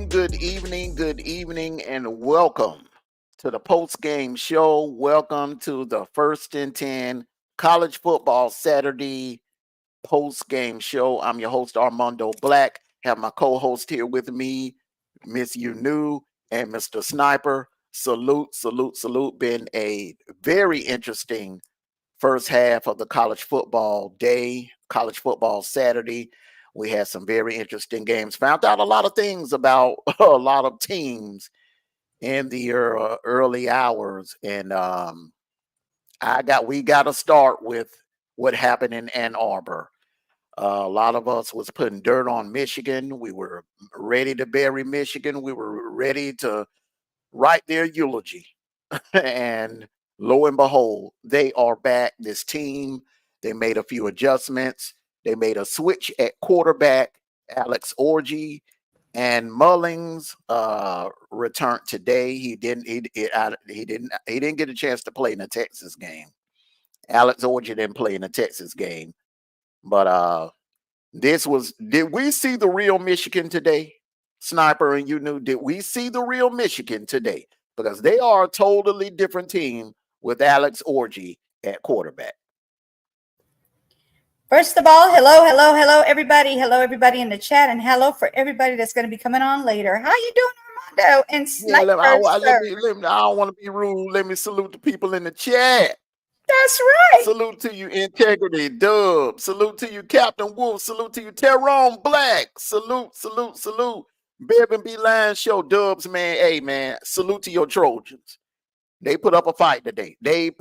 good evening, and welcome to the Postgame Show. Welcome to the First and 10 College Football Saturday Postgame Show. I'm your host, Armando Black. Have my co-host here with me, Miss Unu and Mr. Sniper. Salute. Been a very interesting first half of the college football day, college football Saturday. We had some very interesting games. Found out a lot of things about a lot of teams in the early hours, and we got to start with what happened in Ann Arbor. A lot of us was putting dirt on Michigan. We were ready to bury Michigan. We were ready to write their eulogy, and lo and behold, they are back. This team, they made a few adjustments. They made a switch at quarterback. Alex Orji and Mullings returned today. He didn't get a chance to play in the Texas game. Alex Orji didn't play in the Texas game. But did we see the real Michigan today? Sniper and Unu, did we see the real Michigan today? Because they are a totally different team with Alex Orji at quarterback. First of all, hello, everybody. Hello, everybody in the chat, and hello for everybody that's going to be coming on later. How you doing, Armando and Sniper? I don't want to be rude. Let me salute the people in the chat. That's right. Salute to you, Integrity Dub. Salute to you, Captain Wolf. Salute to you, Tyrone Black. Salute. Bib and B Line Show, Dubs, man. Hey, man, salute to your Trojans. They put up a fight today. That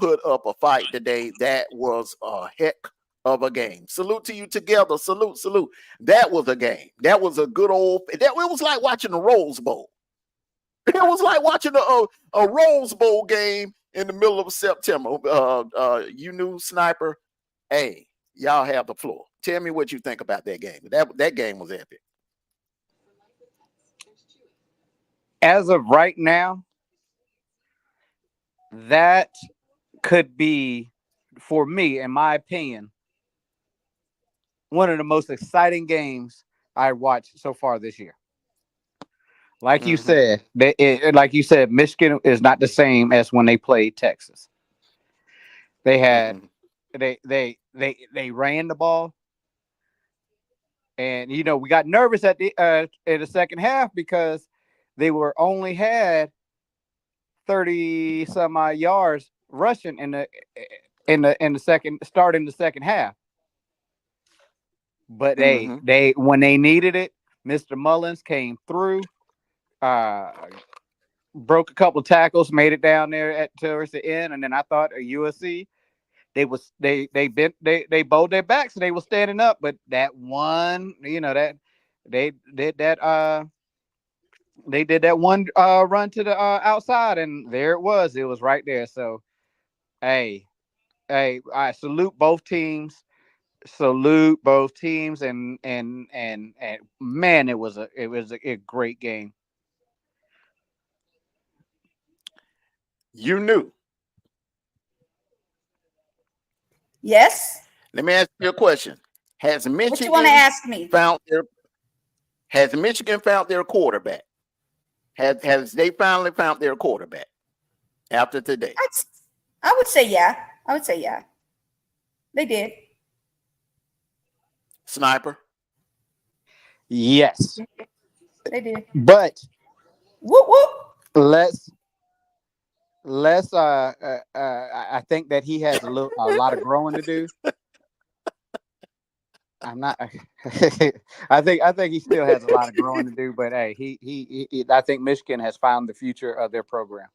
was a heck of a game. Salute to you together. Salute. That was a game. That was a good old. It was like watching the Rose Bowl. It was like watching a Rose Bowl game in the middle of September. Unu, Sniper. Hey, y'all have the floor. Tell me what you think about that game. That game was epic. As of right now, that could be, for me, in my opinion, one of the most exciting games I watched so far this year. Like you said, Michigan is not the same as when they played Texas. They had they ran the ball, and we got nervous at the in the second half because they only had 30 some odd yards rushing in the second half. But they when they needed it, Mr. Mullins came through, broke a couple of tackles, made it down there towards the end, and then I thought at USC they bowed their backs and they were standing up, but that one, that they did that one run to the outside, and there it was right there. So hey, I salute both teams, and man, it was a great game. You knew. Yes. Let me ask you a question. Has Michigan what you want to ask me? Has Michigan found their quarterback? Has they finally found their quarterback after today? I would say yeah. They did. Sniper? Yes. They did. But whoop. Let's I think that he has a lot of growing to do. I'm not I think he still has a lot of growing to do, but hey, he I think Michigan has found the future of their program.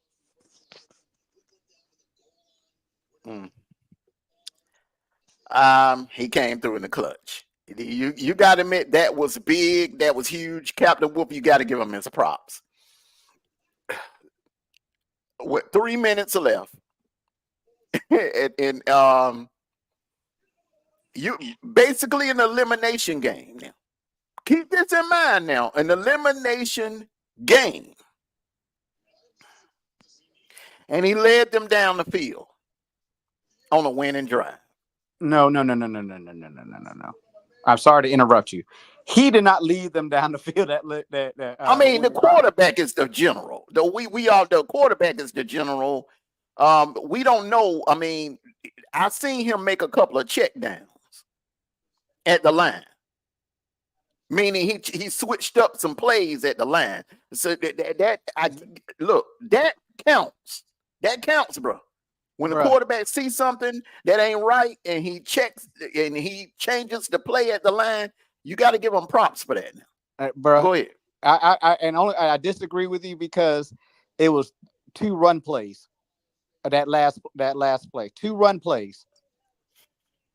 He came through in the clutch. You got to admit that was big, that was huge. Captain Whoop, you got to give him his props. With 3 minutes left, and you basically an elimination game now. Keep this in mind now, an elimination game, and he led them down the field on a winning drive. No. I'm sorry to interrupt you. He did not lead them down the field. I mean, the quarterback is the general. The quarterback is the general. We don't know. I mean, I seen him make a couple of check downs at the line. Meaning he switched up some plays at the line. So that counts. That counts, bro. When the quarterback sees something that ain't right and he checks and he changes the play at the line, you got to give him props for that. Bro, go ahead. I disagree with you because it was 2 run plays. That last play, 2 run plays.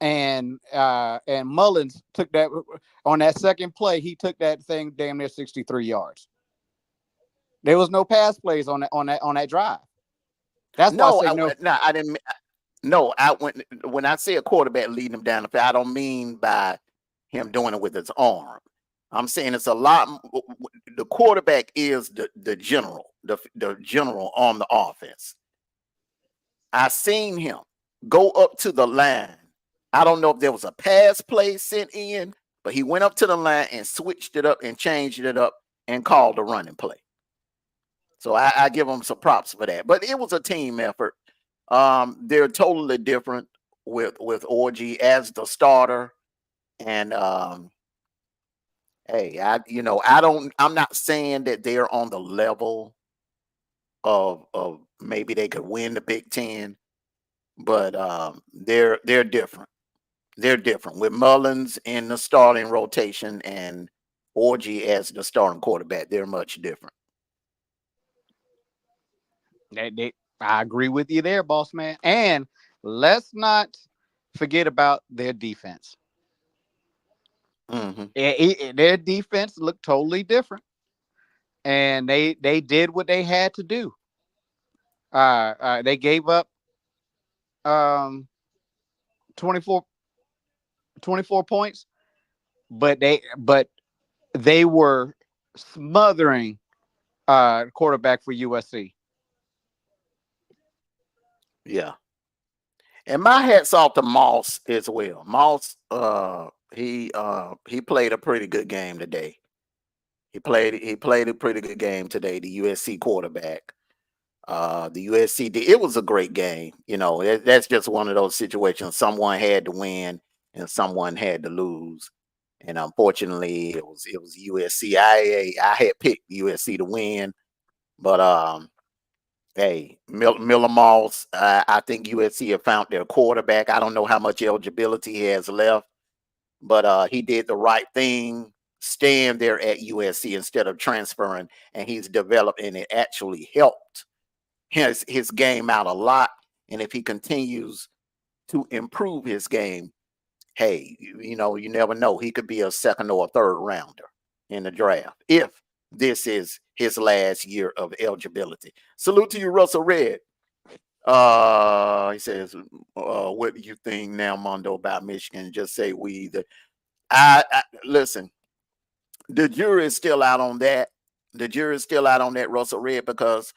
And Mullins took that on that second play. He took that thing damn near 63 yards. There was no pass plays on that drive. That's no, why I say no. No, I didn't. No, when I say a quarterback leading him down the field, I don't mean by him doing it with his arm. I'm saying it's a lot. The quarterback is the general, the general on the offense. I seen him go up to the line. I don't know if there was a pass play sent in, but he went up to the line and switched it up and changed it up and called a running play. So I give him some props for that. But it was a team effort. They're totally different with Orgy as the starter. And hey, I'm not saying that they're on the level of maybe they could win the Big 10, but they're different. They're different with Mullins in the starting rotation and Orgy as the starting quarterback. They're much different. I agree with you there, boss man. And let's not forget about their defense. Mm-hmm. Their defense looked totally different, and they did what they had to do. They gave up 24 points, but they were smothering quarterback for USC. Yeah. And my hat's off to Moss as well. Moss, he played a pretty good game today. He played a pretty good game today. The USC quarterback, the USC. It was a great game. That's just one of those situations. Someone had to win and someone had to lose. And unfortunately, it was USC. I had picked USC to win, but hey, Miller Moss, I think USC have found their quarterback. I don't know how much eligibility he has left, but he did the right thing, staying there at USC instead of transferring, and he's developed, and it actually helped his game out a lot. And if he continues to improve his game, hey, you never know. He could be a second or a third rounder in the draft if this is his last year of eligibility. Salute to you, Russell Red. He says, what do you think now, Mondo, about Michigan? Just say we either. I listen. The jury is still out on that. The jury is still out on that, Russell Red, because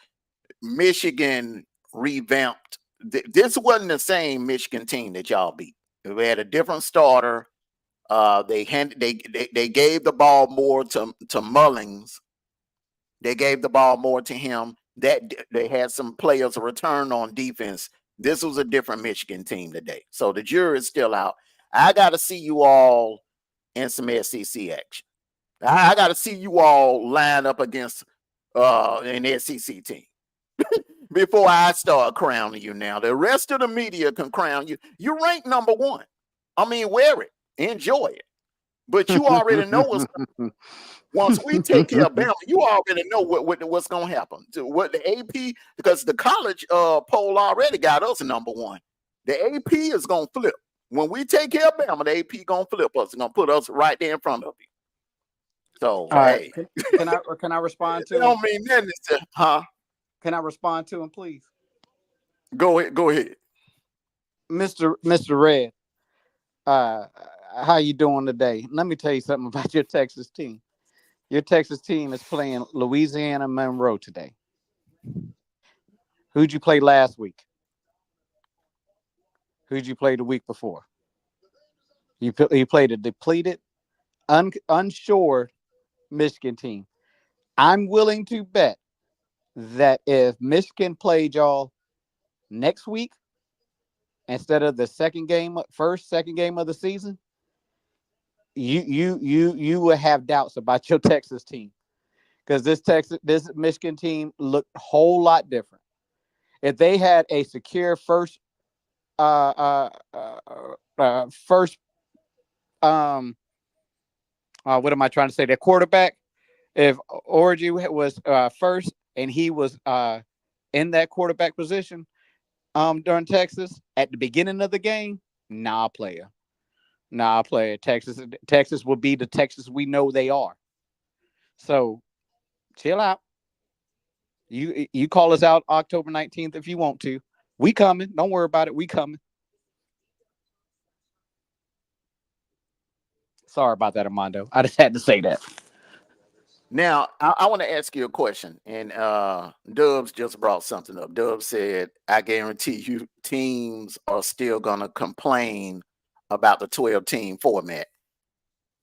Michigan revamped. This wasn't the same Michigan team that y'all beat. We had a different starter. They gave the ball more to Mullins. They gave the ball more to him. That they had some players return on defense. This was a different Michigan team today. So the jury is still out. I got to see you all in some SEC action. I got to see you all line up against an SEC team before I start crowning you. Now the rest of the media can crown you. You rank number 1. I mean, wear it, enjoy it. But you already know what's once we take care of Bama, you already know what's going to happen. What the AP, because the college poll already got us number 1. The AP is going to flip. When we take care of Bama, the AP going to flip us. It's going to put us right there in front of you. So, hey. Can I respond to him? Don't mean nothing. Huh? Can I respond to him, please? Go ahead. Mr. Red, how you doing today? Let me tell you something about your Texas team. Your Texas team is playing Louisiana Monroe today. Who'd you play last week? Who'd you play the week before? You played a depleted unsure Michigan team. I'm willing to bet that if Michigan played y'all next week instead of the second game of the season, you will have doubts about your Texas team, because this Michigan team looked a whole lot different. If they had a secure first first what am I trying to say? Their quarterback, if Orgy was first and he was in that quarterback position during Texas at the beginning of the game, player. Texas will be the Texas we know they are. So chill out. You call us out October 19th if you want to. We coming. Don't worry about it. We coming. Sorry about that, Armando. I just had to say that. Now, I want to ask you a question. And Dubs just brought something up. Dubs said, I guarantee you teams are still going to complain about the 12-team format.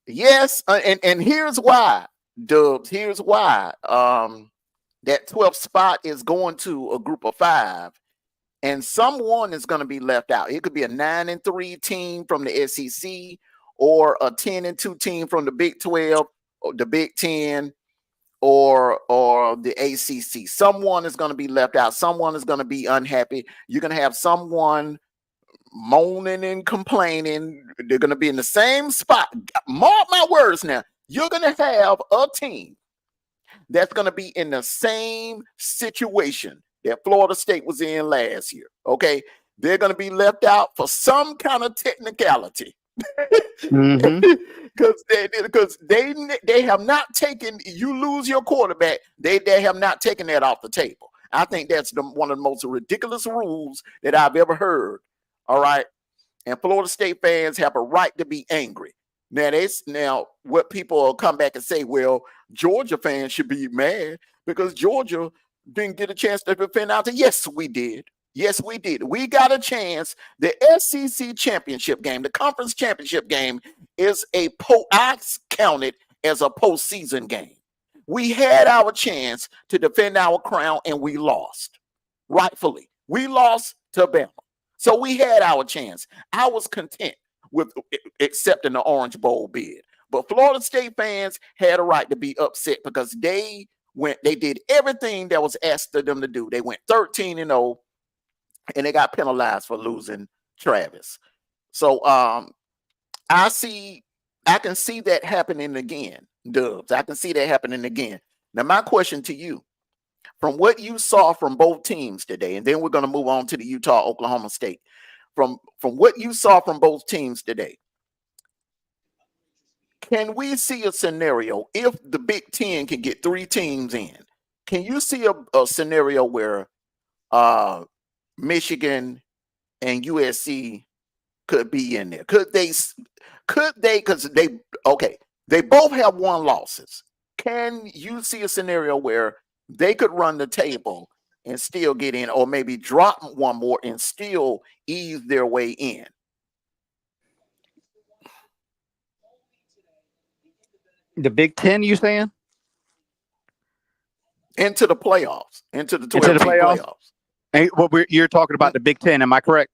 Yes, and here's why, Dubs. Here's why. That 12th spot is going to a group of 5, and someone is going to be left out. It could be a 9-3 team from the SEC, or a 10-2 team from the Big 12, or the Big 10, or the ACC. Someone is going to be left out. Someone is going to be unhappy. You're going to have someone moaning and complaining. They're going to be in the same spot. Mark my words now. You're going to have a team that's going to be in the same situation that Florida State was in last year. Okay. They're going to be left out for some kind of technicality. Because they have not taken, you lose your quarterback, they have not taken that off the table. I think that's one of the most ridiculous rules that I've ever heard. All right. And Florida State fans have a right to be angry. Now what people will come back and say, well, Georgia fans should be mad because Georgia didn't get a chance to defend out. Yes, we did. Yes, we did. We got a chance. The SEC championship game, the conference championship game, is I count it as a postseason game. We had our chance to defend our crown, and we lost. Rightfully, we lost to Bama. So we had our chance. I was content with accepting the Orange Bowl bid. But Florida State fans had a right to be upset because they did everything that was asked of them to do. They went 13-0. And they got penalized for losing Travis. So I can see that happening again, Dubs. I can see that happening again. Now, my question to you, from what you saw from both teams today, and then we're going to move on to the Utah-Oklahoma State. From what you saw from both teams today, can we see a scenario if the Big 10 can get 3 teams in? Can you see a scenario where Michigan and USC could be in there? Could they, because they both have 1 losses. Can you see a scenario where they could run the table and still get in, or maybe drop 1 more and still ease their way in? The Big 10, you saying? Into the playoffs, into the 12 playoffs. Hey, you're talking about the Big 10, am I correct?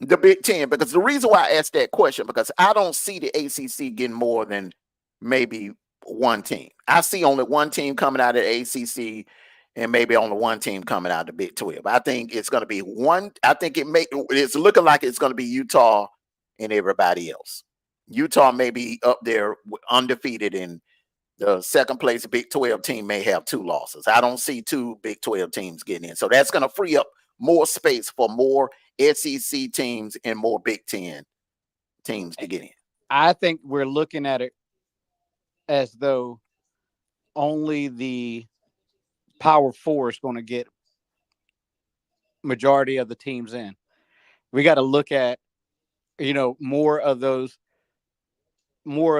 The Big 10, because the reason why I asked that question, because I don't see the ACC getting more than maybe 1 team. I see only 1 team coming out of the ACC and maybe only 1 team coming out of the Big 12. I think it's going to be one. I think it's looking like it's going to be Utah and everybody else. Utah may be up there undefeated, and the second place Big 12 team may have 2 losses. I don't see 2 Big 12 teams getting in. So that's going to free up more space for more SEC teams and more Big 10 teams to get in. I think we're looking at it as though only the Power 4 is going to get majority of the teams in. We got to look at, more of those would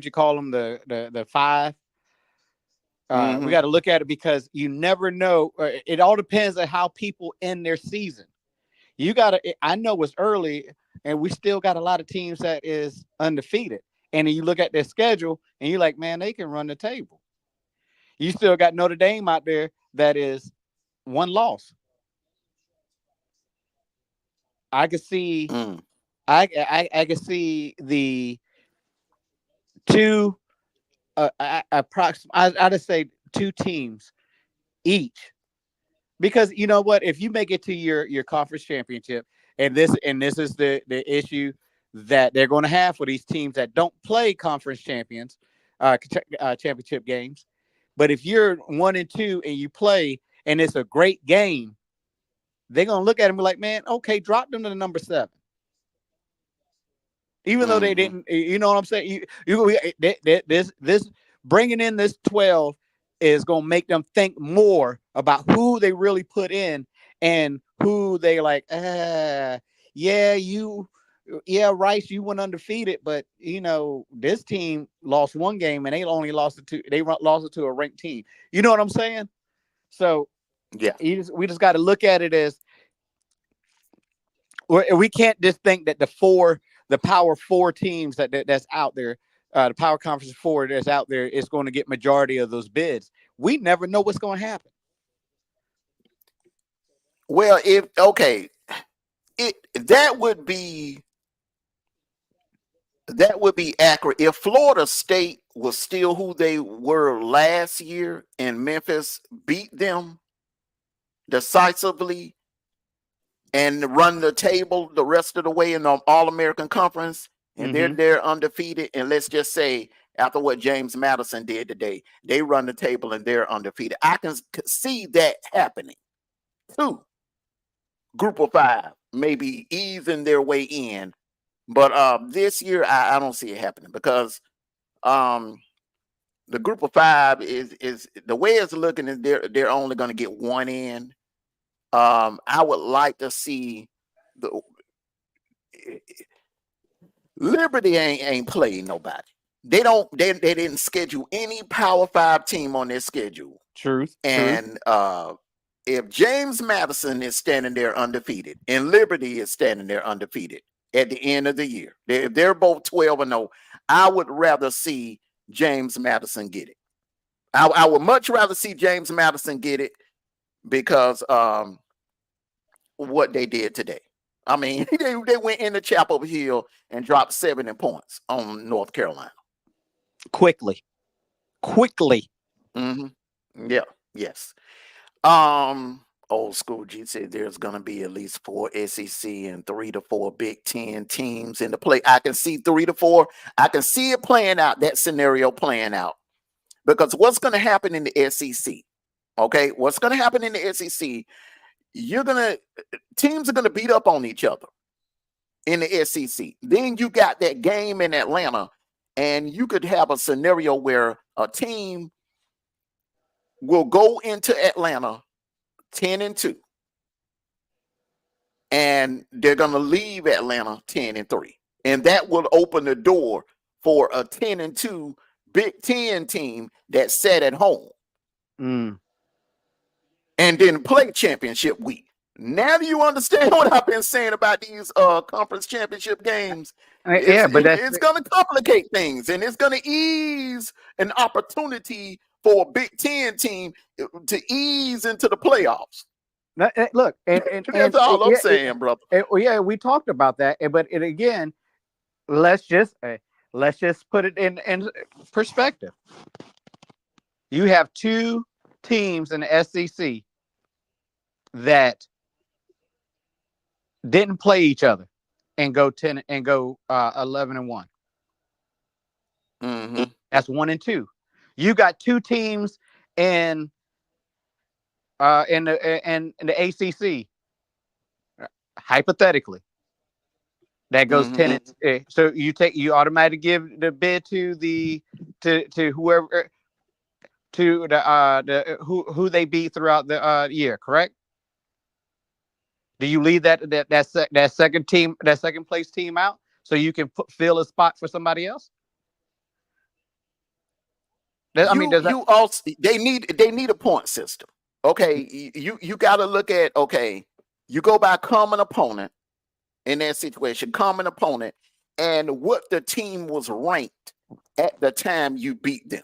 you call them the 5? We got to look at it because you never know. It all depends on how people end their season. I know it's early. and we still got a lot of teams that is undefeated. And then you look at their schedule, and you're like, man, they can run the table. You still got Notre Dame out there that is one loss. I could see, I could see the two, I just say two teams each, because you know what? If you make it to your conference championship, and this is the issue that they're going to have for these teams that don't play conference championship games. But if you're 1-2 and you play and it's a great game, they're gonna look at them and be like, man, okay, drop them to the number 7. Even though they didn't, you know what I'm saying? This bringing in this 12 is gonna make them think more about who they really put in and who they like. Rice, you went undefeated, but you know this team lost one game and they only lost it to a ranked team. You know what I'm saying? So yeah, we just got to look at it as we can't just think that the power 4 teams that's out there, the power conference 4 that's out there is going to get majority of those bids. We never know what's going to happen. Well, that would be accurate if Florida State was still who they were last year and Memphis beat them decisively and run the table the rest of the way in the All-American Conference, and they're undefeated. And let's just say after what James Madison did today, they run the table and they're undefeated. I can see that happening too. Group of 5 maybe easing their way in. But this year, I don't see it happening because the group of 5 is the way it's looking is they're only going to get one in. I would like to see the Liberty ain't playing nobody. They didn't schedule any Power 5 team on their schedule. Truth. And if James Madison is standing there undefeated and Liberty is standing there undefeated at the end of the year, they're both 12-0. I would rather see James Madison get it. I would much rather see James Madison get it because what they did today. I mean, they went into Chapel Hill and dropped 70 points on North Carolina. Quickly. Yeah. Yes. Old School G said there's going to be at least 4 SEC and 3 to 4 Big 10 teams in the play. I can see 3 to 4. I can see it playing out, that scenario playing out. Because what's going to happen in the SEC? Okay, what's going to happen in the SEC? Teams are going to beat up on each other in the SEC. Then you got that game in Atlanta, and you could have a scenario where a team will go into Atlanta 10-2, and they're going to leave Atlanta 10-3, and that will open the door for a 10-2 Big 10 team that's set at home, and then play championship week. Now do you understand what I've been saying about these conference championship games? It's going to complicate things, and it's going to ease an opportunity for a Big 10 team to ease into the playoffs. Look, and that's all I'm saying, brother. We talked about that, but again, let's just put it in perspective. You have 2 teams in the SEC that didn't play each other and go 11-1. That's 1-2. You got 2 teams in the ACC, hypothetically, that goes 10. So you automatically give the bid to whoever, to the who they beat throughout the year, correct? Do you leave that second team, that second place team out so you can fill a spot for somebody else? They need a point system. Okay, you got to look at, okay, you go by common opponent, in that situation, common opponent, and what the team was ranked at the time you beat them.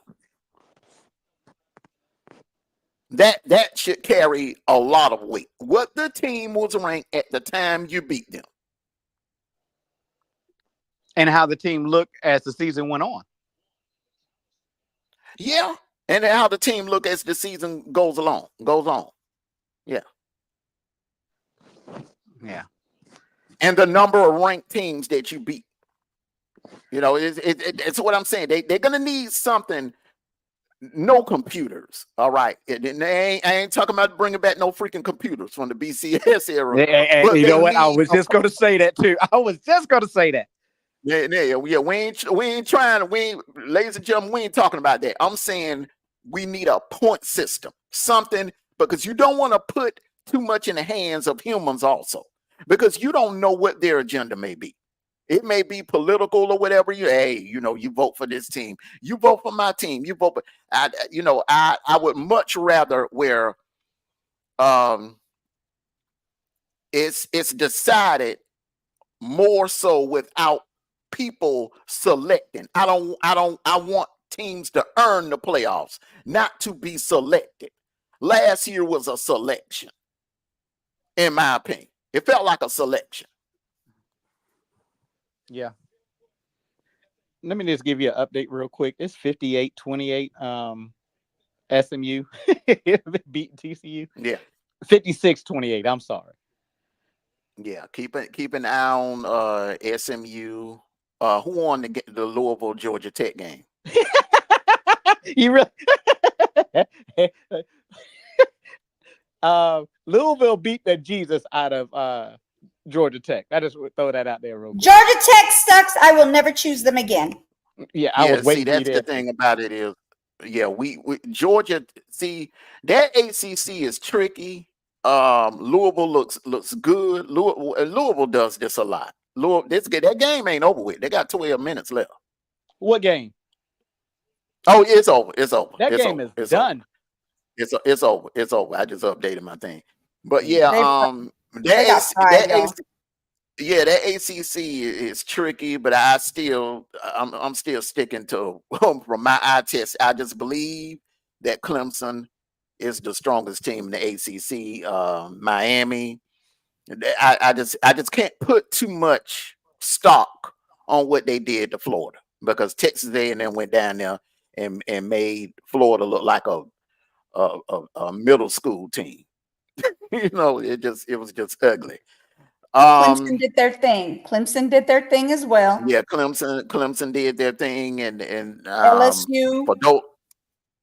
That should carry a lot of weight. What the team was ranked at the time you beat them. And how the team looked as the season went on. Yeah. And how the team look as the season goes on. Yeah. Yeah. And the number of ranked teams that you beat. You know, it's what I'm saying. They're going to need something. No computers. All right. I ain't talking about bringing back no freaking computers from the BCS era. Hey, you know what? I was just going to say that too. Yeah. We ain't trying. Ladies and gentlemen, we ain't talking about that. I'm saying we need a point system, something, because you don't want to put too much in the hands of humans also, because you don't know what their agenda may be. It may be political or whatever. You vote for this team. You vote for my team. You vote for, I would much rather where it's decided more so without people selecting. I want teams to earn the playoffs, not to be selected. Last year was a selection, in my opinion. It felt like a selection. Yeah. Let me just give you an update real quick. It's 58-28. SMU beat TCU. Yeah. 56-28. I'm sorry. Yeah. Keep an eye on SMU. Who won the Louisville Georgia Tech game? You really? Louisville beat the Jesus out of Georgia Tech. I just would throw that out there real quick. Georgia Tech sucks. I will never choose them again. Yeah, I was waiting. See, that's the thing about it is, we Georgia. See, that ACC is tricky. Louisville looks good. Louisville does this a lot. That game ain't over with. They got 12 minutes left. What game? Oh, it's over. That game is done. It's over. I just updated my thing. But that ACC is tricky, but I'm still sticking to from my eye test. I just believe that Clemson is the strongest team in the ACC. Miami, I just can't put too much stock on what they did to Florida, because Texas A&M went down there and made Florida look like a middle school team. It was just ugly. Clemson did their thing. Clemson did their thing as well. Yeah, Clemson did their thing, and LSU.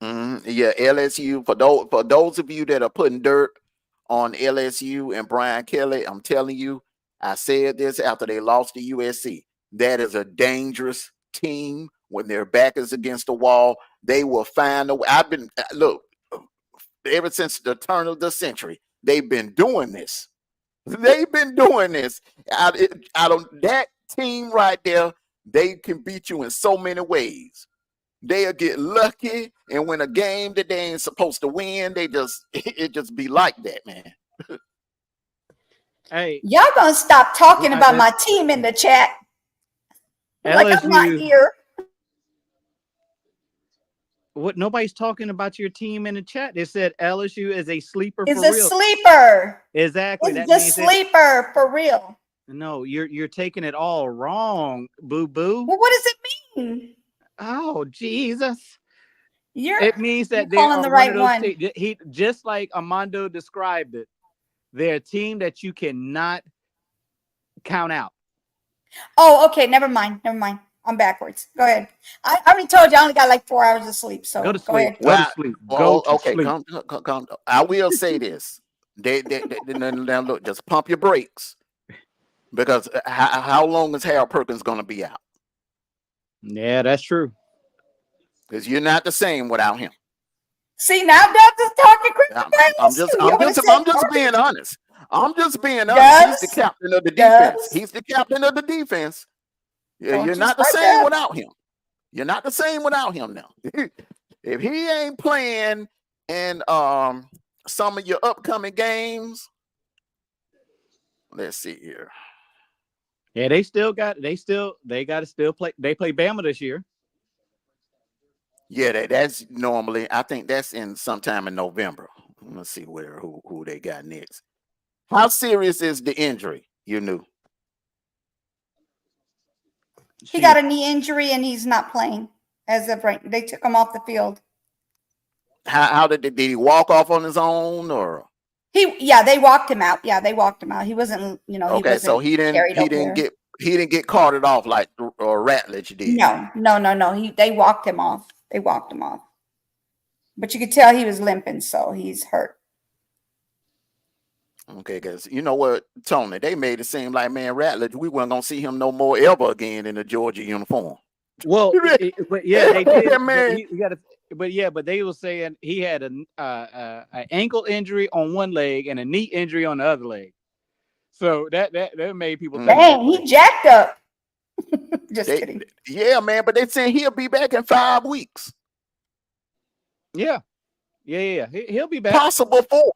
LSU. For those of you that are putting dirt on LSU and Brian Kelly, I'm telling you, I said this after they lost to USC. That is a dangerous team. When their back is against the wall, they will find a way. Ever since the turn of the century, they've been doing this. That team right there, they can beat you in so many ways. They'll get lucky and win a game that they ain't supposed to win. It just be like that, man. Hey, y'all gonna stop talking about my team in the chat? Like I'm not here. What? Nobody's talking about your team in the chat. They said LSU is a sleeper. It's a sleeper. Exactly. It's a sleeper for real. No, you're taking it all wrong, boo boo. Well, what does it mean? Oh, Jesus. It means that they're calling the right one. He just like Armando described it. They're a team that you cannot count out. Oh, okay. Never mind. I'm backwards. Go ahead. I already told you I only got like 4 hours of sleep. So go to sleep. Go to sleep. Go to sleep. Come. I will say this. Now look, just pump your brakes, because how long is Harold Perkins going to be out? Yeah, that's true. Because you're not the same without him. See, now Doug's is talking crazy. I'm just being honest. He's the captain of the defense. He's the captain of the defense. Yeah, you're not the same without him. You're not the same without him now. If he ain't playing in some of your upcoming games, let's see here. Yeah, they got to still play. They play Bama this year. Yeah, that's normally. I think that's in sometime in November. Let's see who they got next. How serious is the injury? You knew. He got a knee injury and he's not playing as of right. They took him off the field. How did he walk off on his own or? They walked him out. Yeah, they walked him out. He wasn't, he Okay, wasn't so he carried over didn't there. get carted off like Ratledge did. No. They walked him off. But you could tell he was limping, so he's hurt. Okay, because you know what, Tony, they made it seem like, man, Ratledge, we weren't gonna see him no more ever again in a Georgia uniform. Well, but yeah, they did. Man. But they were saying he had an ankle injury on one leg and a knee injury on the other leg. So that made people think. Dang, he jacked up. Just kidding. Yeah, man, but they saying he'll be back in 5 weeks. Yeah. He'll be back. Possible 4.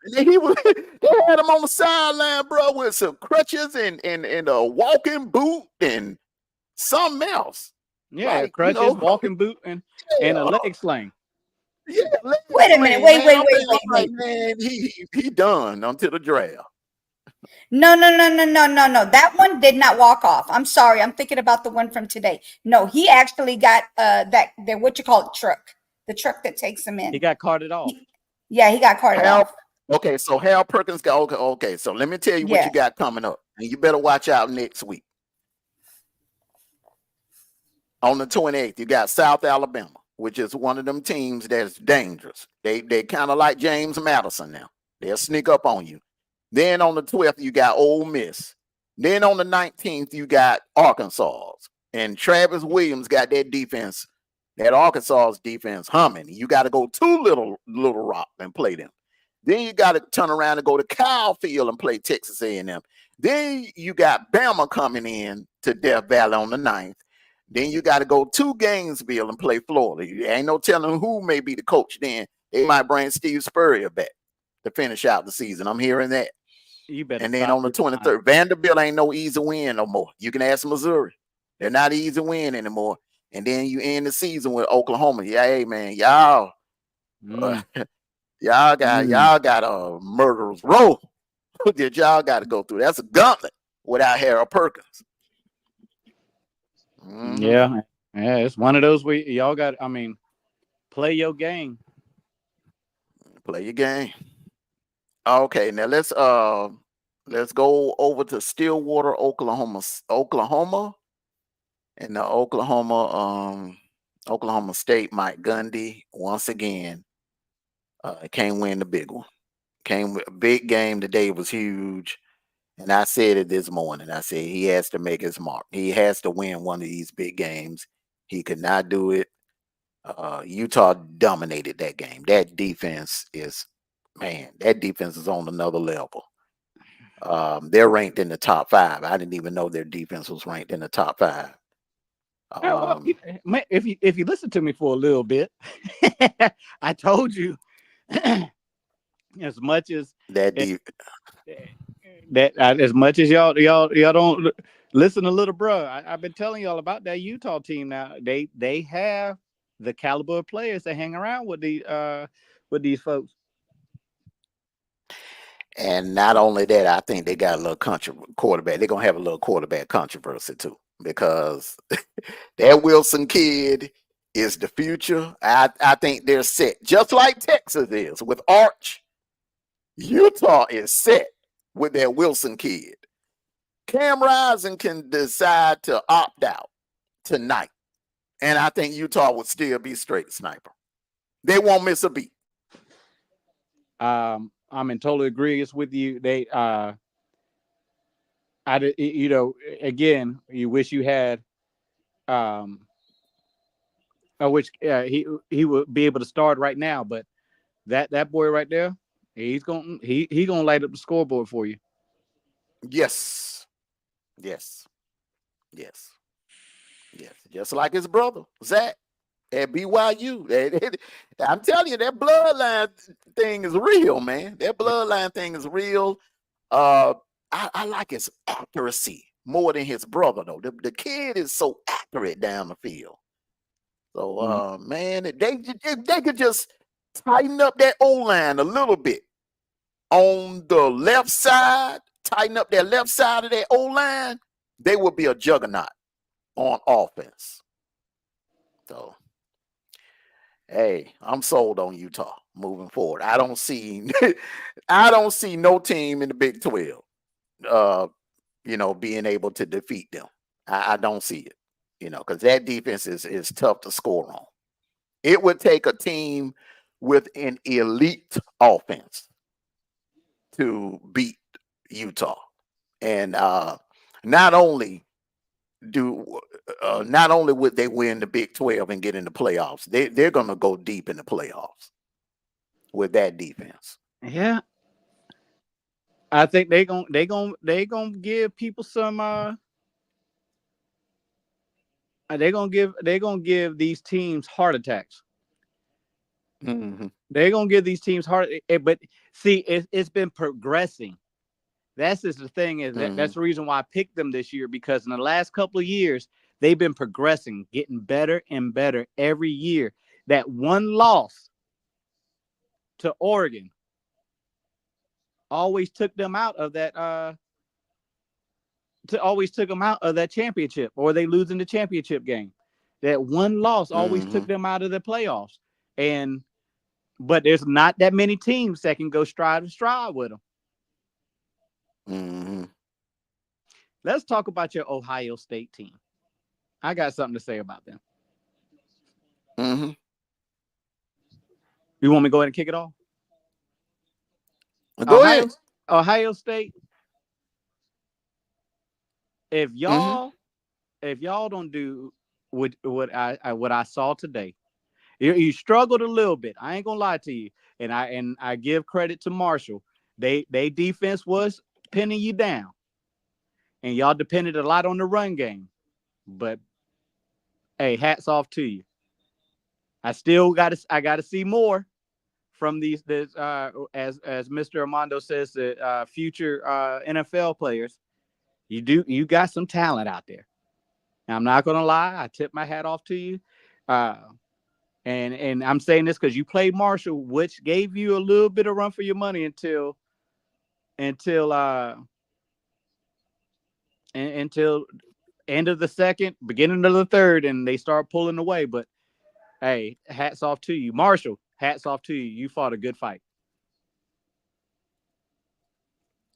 And they had him on the sideline, bro, with some crutches and a walking boot and something else. Yeah, like, crutches, walking boot, and a leg sling. Yeah. Wait a minute. Wait. Man, he done until the draft. No. That one did not walk off. I'm sorry. I'm thinking about the one from today. No, he actually got truck. The truck that takes him in. He got carted off. He got carted off. Okay, so Hal Perkins got okay. So let me tell you what you got coming up, and you better watch out next week. On the 28th, you got South Alabama, which is one of them teams that's dangerous. They kind of like James Madison now. They'll sneak up on you. Then on the 12th, you got Ole Miss. Then on the 19th, you got Arkansas, and Travis Williams got that defense, that Arkansas defense humming. You got to go to Little Rock and play them. Then you got to turn around and go to Kyle Field and play Texas A&M. Then you got Bama coming in to Death Valley on the 9th. Then you got to go to Gainesville and play Florida. You ain't no telling who may be the coach then. They might bring Steve Spurrier back to finish out the season. I'm hearing that. You better. And then on the 23rd, Vanderbilt ain't no easy win no more. You can ask Missouri. They're not easy win anymore. And then you end the season with Oklahoma. Yeah, hey, man, y'all. Y'all got a murderer's row that y'all got to go through. That's a gauntlet without Harold Perkins. Mm-hmm. Yeah, it's one of those where y'all got. I mean, play your game. Play your game. Okay, now let's go over to Stillwater, Oklahoma, and the Oklahoma State Mike Gundy once again. Can't win the big one. Came with a big game today, was huge. And I said it this morning. I said he has to make his mark. He has to win one of these big games. He could not do it. Utah dominated that game. That defense is on another level. They're ranked in the top 5. I didn't even know their defense was ranked in the top 5. If you listen to me for a little bit, I told you as much as as much as y'all don't listen to little bro. I've been telling y'all about that Utah team now. They have the caliber of players that hang around with these folks. And not only that, I think they got a little quarterback. They're gonna have a little quarterback controversy too, because that Wilson kid is the future. I think they're set, just like Texas is with Arch. Utah is set with that Wilson kid. Cam Rising can decide to opt out tonight, and I think Utah would still be straight sniper. They won't miss a beat. I'm in total agreement with you. They, again, you wish you had, I wish he would be able to start right now, but that boy right there, he's gonna light up the scoreboard for you. Yes. Just like his brother Zach at BYU. I'm telling you, that bloodline thing is real, man. That bloodline thing is real. I like his accuracy more than his brother, though. The kid is so accurate down the field. So, man, they could just tighten up that O-line a little bit on the left side, tighten up that left side of that O-line, they will be a juggernaut on offense. So, hey, I'm sold on Utah moving forward. I don't see no team in the Big 12 being able to defeat them. I don't see it, because that defense is tough to score on. It would take a team with an elite offense to beat Utah. And not only would they win the Big 12 and get in the playoffs, they're going to go deep in the playoffs with that defense. Yeah. I think they gonna give people some they're gonna give these teams heart attacks. Mm-hmm. They're gonna give these teams but see, it's been progressing. That's just the thing, is that that's the reason why I picked them this year, because in the last couple of years they've been progressing, getting better and better every year. That one loss to Oregon always took them out of that championship, or they lose in the championship game. That one loss always took them out of the playoffs. But there's not that many teams that can go stride to stride with them. Mm-hmm. Let's talk about your Ohio State team. I got something to say about them. Mm-hmm. You want me to go ahead and kick it off? Go ahead. Ohio State. If y'all don't do what I saw today, you struggled a little bit. I ain't gonna lie to you, and I give credit to Marshall. They defense was pinning you down, and y'all depended a lot on the run game. But hey, hats off to you. I gotta see more from these as Mr. Armando says, the future NFL players. You got some talent out there. And I'm not gonna lie, I tip my hat off to you. And I'm saying this because you played Marshall, which gave you a little bit of run for your money until end of the second, beginning of the third, and they start pulling away. But hey, hats off to you. Marshall, hats off to you. You fought a good fight.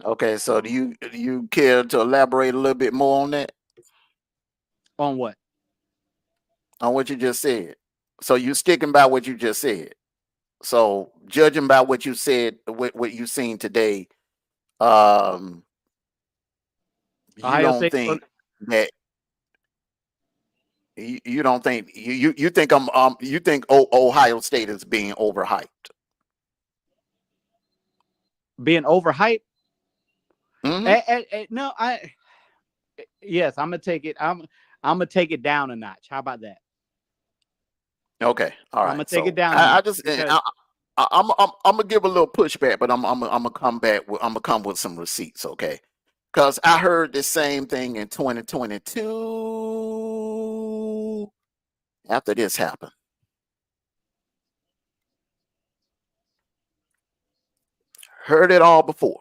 Okay, so do you care to elaborate a little bit more on that? On what? On what you just said. So you sticking by what you just said. So judging by what you said, what you've seen today, you don't think that you don't think you think you think Ohio State is being overhyped? Being overhyped? Mm-hmm. No, yes, I'm gonna take it. I'm gonna take it down a notch. How about that? Okay, all right. I'm gonna take it down. I'm gonna give a little pushback, but I'm gonna come back. I'm gonna come with some receipts, okay? Because I heard the same thing in 2022 after this happened. Heard it all before.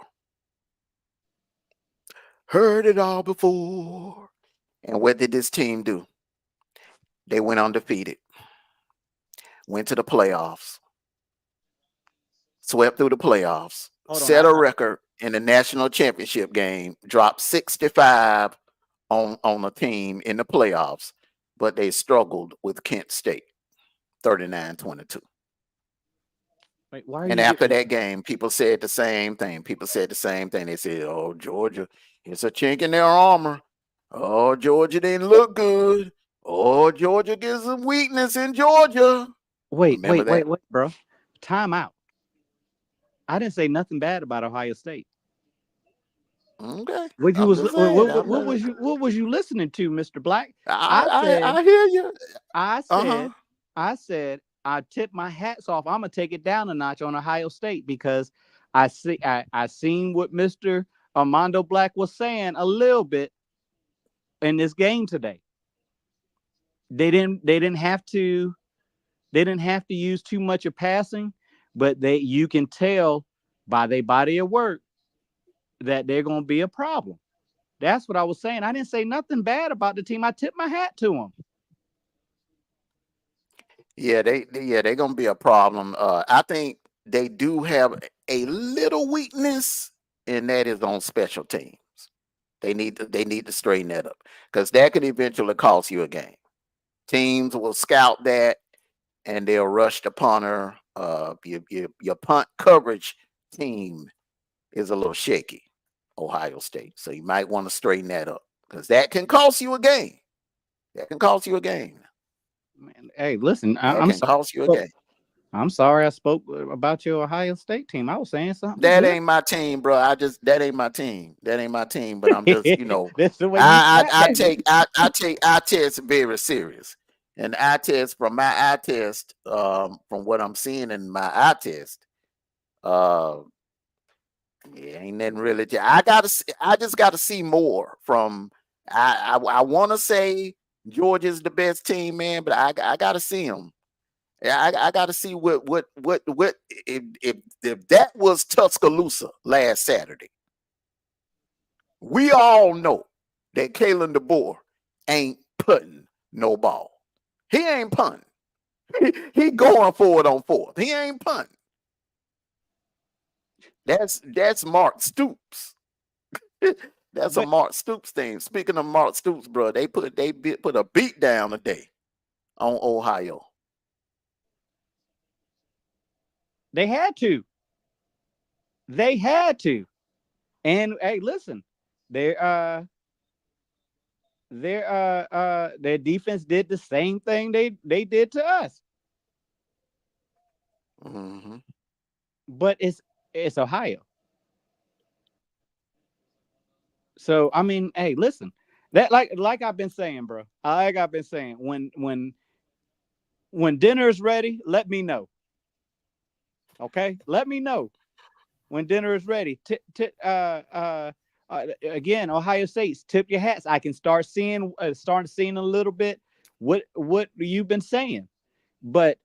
And what did this team do? They went undefeated, went to the playoffs, swept through the playoffs, set a record in the national championship game, dropped 65 on a team in the playoffs, but they struggled with Kent State, 39-22. Wait, why are and you after that game, people said the same thing. They said, "Oh, Georgia, it's a chink in their armor. Oh, Georgia didn't look good. Oh, Georgia gives some weakness in Georgia." Wait, bro. Time out. I didn't say nothing bad about Ohio State. Okay. What was you listening to, Mr. Black? I hear you. I said I tip my hats off. I'm gonna take it down a notch on Ohio State because I seen what Mr. Armando Black was saying a little bit, in this game today. They didn't have to use too much of passing, but you can tell by their body of work that they're going to be a problem. That's what I was saying. I didn't say nothing bad about the team. I tipped my hat to them. Yeah, they're gonna be a problem. I think they do have a little weakness, and that is on special teams. They need to straighten that up because that could eventually cost you a game. Teams will scout that and they'll rush the punter. Your punt coverage team is a little shaky, Ohio State. So you might want to straighten that up because that can cost you a game. That can cost you a game. Man, hey, listen, That can cost you a game. I'm sorry I spoke about your Ohio State team. I was saying something. That ain't my team, bro. That ain't my team. That ain't my team. But I'm just, That's the way I test very serious, and I test from my eye test, from what I'm seeing in my eye test. Ain't nothing really. I just gotta see more from. I want to say Georgia's the best team, man, but I gotta see them. I got to see what if that was Tuscaloosa last Saturday. We all know that Kalen DeBoer ain't putting no ball. He ain't punting. He going forward on fourth. He ain't punting. That's Mark Stoops. That's a Mark Stoops thing. Speaking of Mark Stoops, bro, they put a beat down today on Ohio. They had to. And hey, listen, their defense did the same thing they did to us. Mm-hmm. But it's Ohio. So I mean, hey, listen, that like I've been saying, bro. Like I've been saying, when dinner is ready, let me know. Okay, let me know when dinner is ready. Again, Ohio State's tip your hats. I can start seeing a little bit what you've been saying, but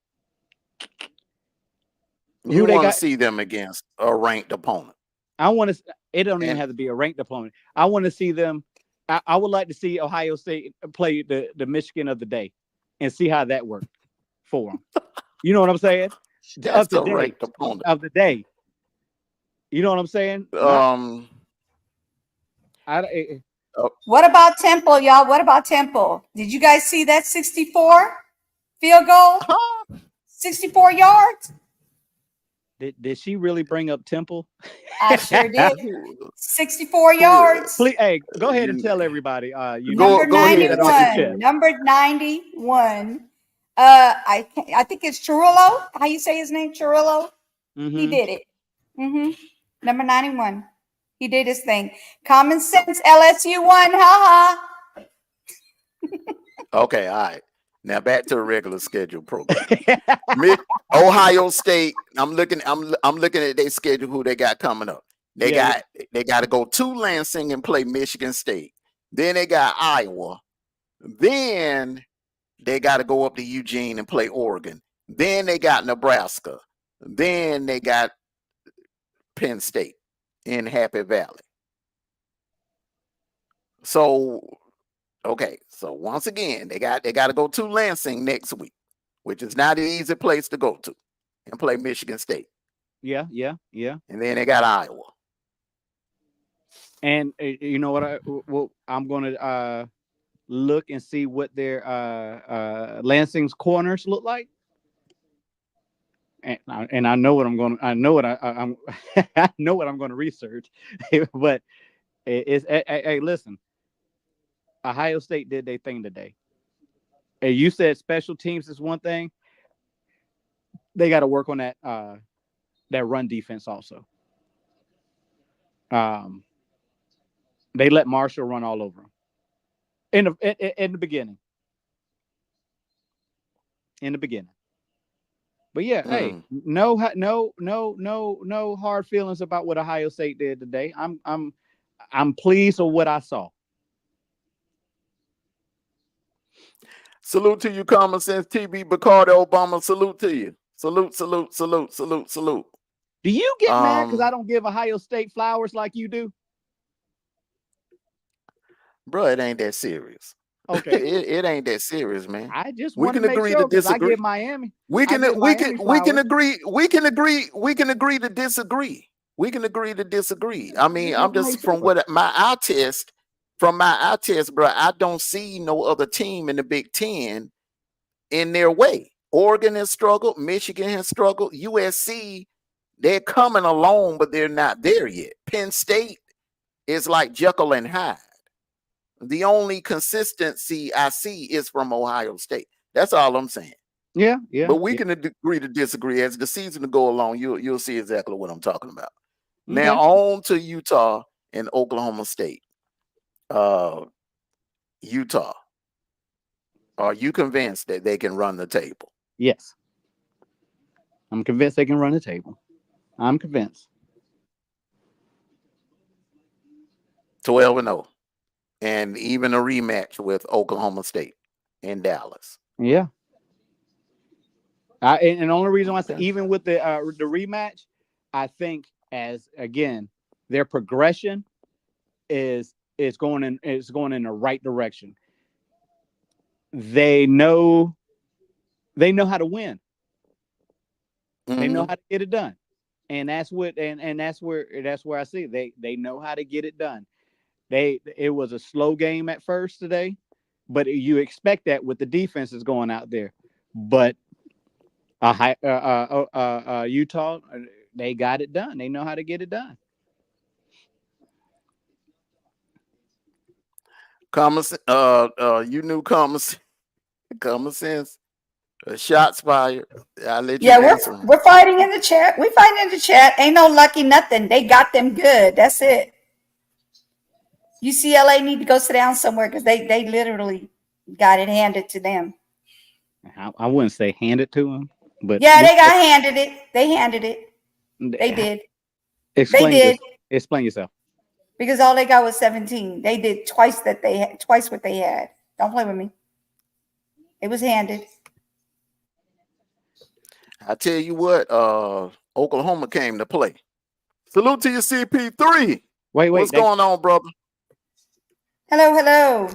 you want to see them against a ranked opponent. I want to. It don't even have to be a ranked opponent. I want to see them. I would like to see Ohio State play the Michigan of the day and see how that worked for them. You know what I'm saying? That's the ranked opponent of the day. You know what I'm saying? What about Temple, y'all? What about Temple? Did you guys see that 64 field goal? 64 yards? Did she really bring up Temple? I sure did. 64 yards. Please, hey, go ahead and tell everybody. Number 91. Number 91. I think it's Churullo. How you say his name? Churullo. Mm-hmm. He did it. Mm-hmm. Number 91. He did his thing. Common sense. LSU won. Ha ha. Okay, all right. Now back to the regular schedule program. Ohio State. I'm looking at their schedule. Who they got coming up? They got to go to Lansing and play Michigan State. Then they got Iowa. Then they got to go up to Eugene and play Oregon. Then they got Nebraska. Then they got Penn State in Happy Valley. So, okay. So once again, they got to go to Lansing next week, which is not an easy place to go to, and play Michigan State. Yeah. And then they got Iowa. And you know what? I'm going to look and see what their Lansing's corners look like. And I know what I'm going. I know what I'm going to research. But hey, listen. Ohio State did their thing today. And you said special teams is one thing. They got to work on that run defense also. They let Marshall run all over them in the beginning. But yeah, hey, no hard feelings about what Ohio State did today. I'm pleased with what I saw. Salute to you, common sense TB Bacardi Obama. Salute to you. Salute, salute, salute, salute, salute. Do you get mad because I don't give Ohio State flowers like you do? Bro, it ain't that serious. Okay. it ain't that serious, man. I just want to make sure because I give Miami. We can agree to disagree. We can agree to disagree. I mean, I'm just from my eye test, bro, I don't see no other team in the Big 10 in their way. Oregon has struggled, Michigan has struggled, USC, they're coming along, but they're not there yet. Penn State is like Jekyll and Hyde. The only consistency I see is from Ohio State. That's all I'm saying. Yeah. But we can agree to disagree. As the season to go along, you'll see exactly what I'm talking about. Okay. Now on to Utah and Oklahoma State. Utah, are you convinced that they can run the table? Yes. I'm convinced they can run the table. I'm convinced. 12-0. And even a rematch with Oklahoma State in Dallas. Yeah. And the only reason why I say even with the rematch, I think as again their progression is going in the right direction. They know how to win. Mm-hmm. They know how to get it done, and that's what that's where I see they know how to get it done. It was a slow game at first today, but you expect that with the defenses going out there. But Utah, they got it done. They know how to get it done. Common sense. Shots fired. I'll let you answer. We're fighting in the chat. We fighting in the chat. Ain't no lucky nothing. They got them good. That's it. UCLA need to go sit down somewhere because they literally got it handed to them. I wouldn't say handed to them, but yeah, they got handed it. They handed it. They did. Explain yourself. Because all they got was 17. They did twice what they had. Don't play with me. It was handed. I tell you what, Oklahoma came to play. Salute to your CP3. Wait. What's going on, brother? Hello.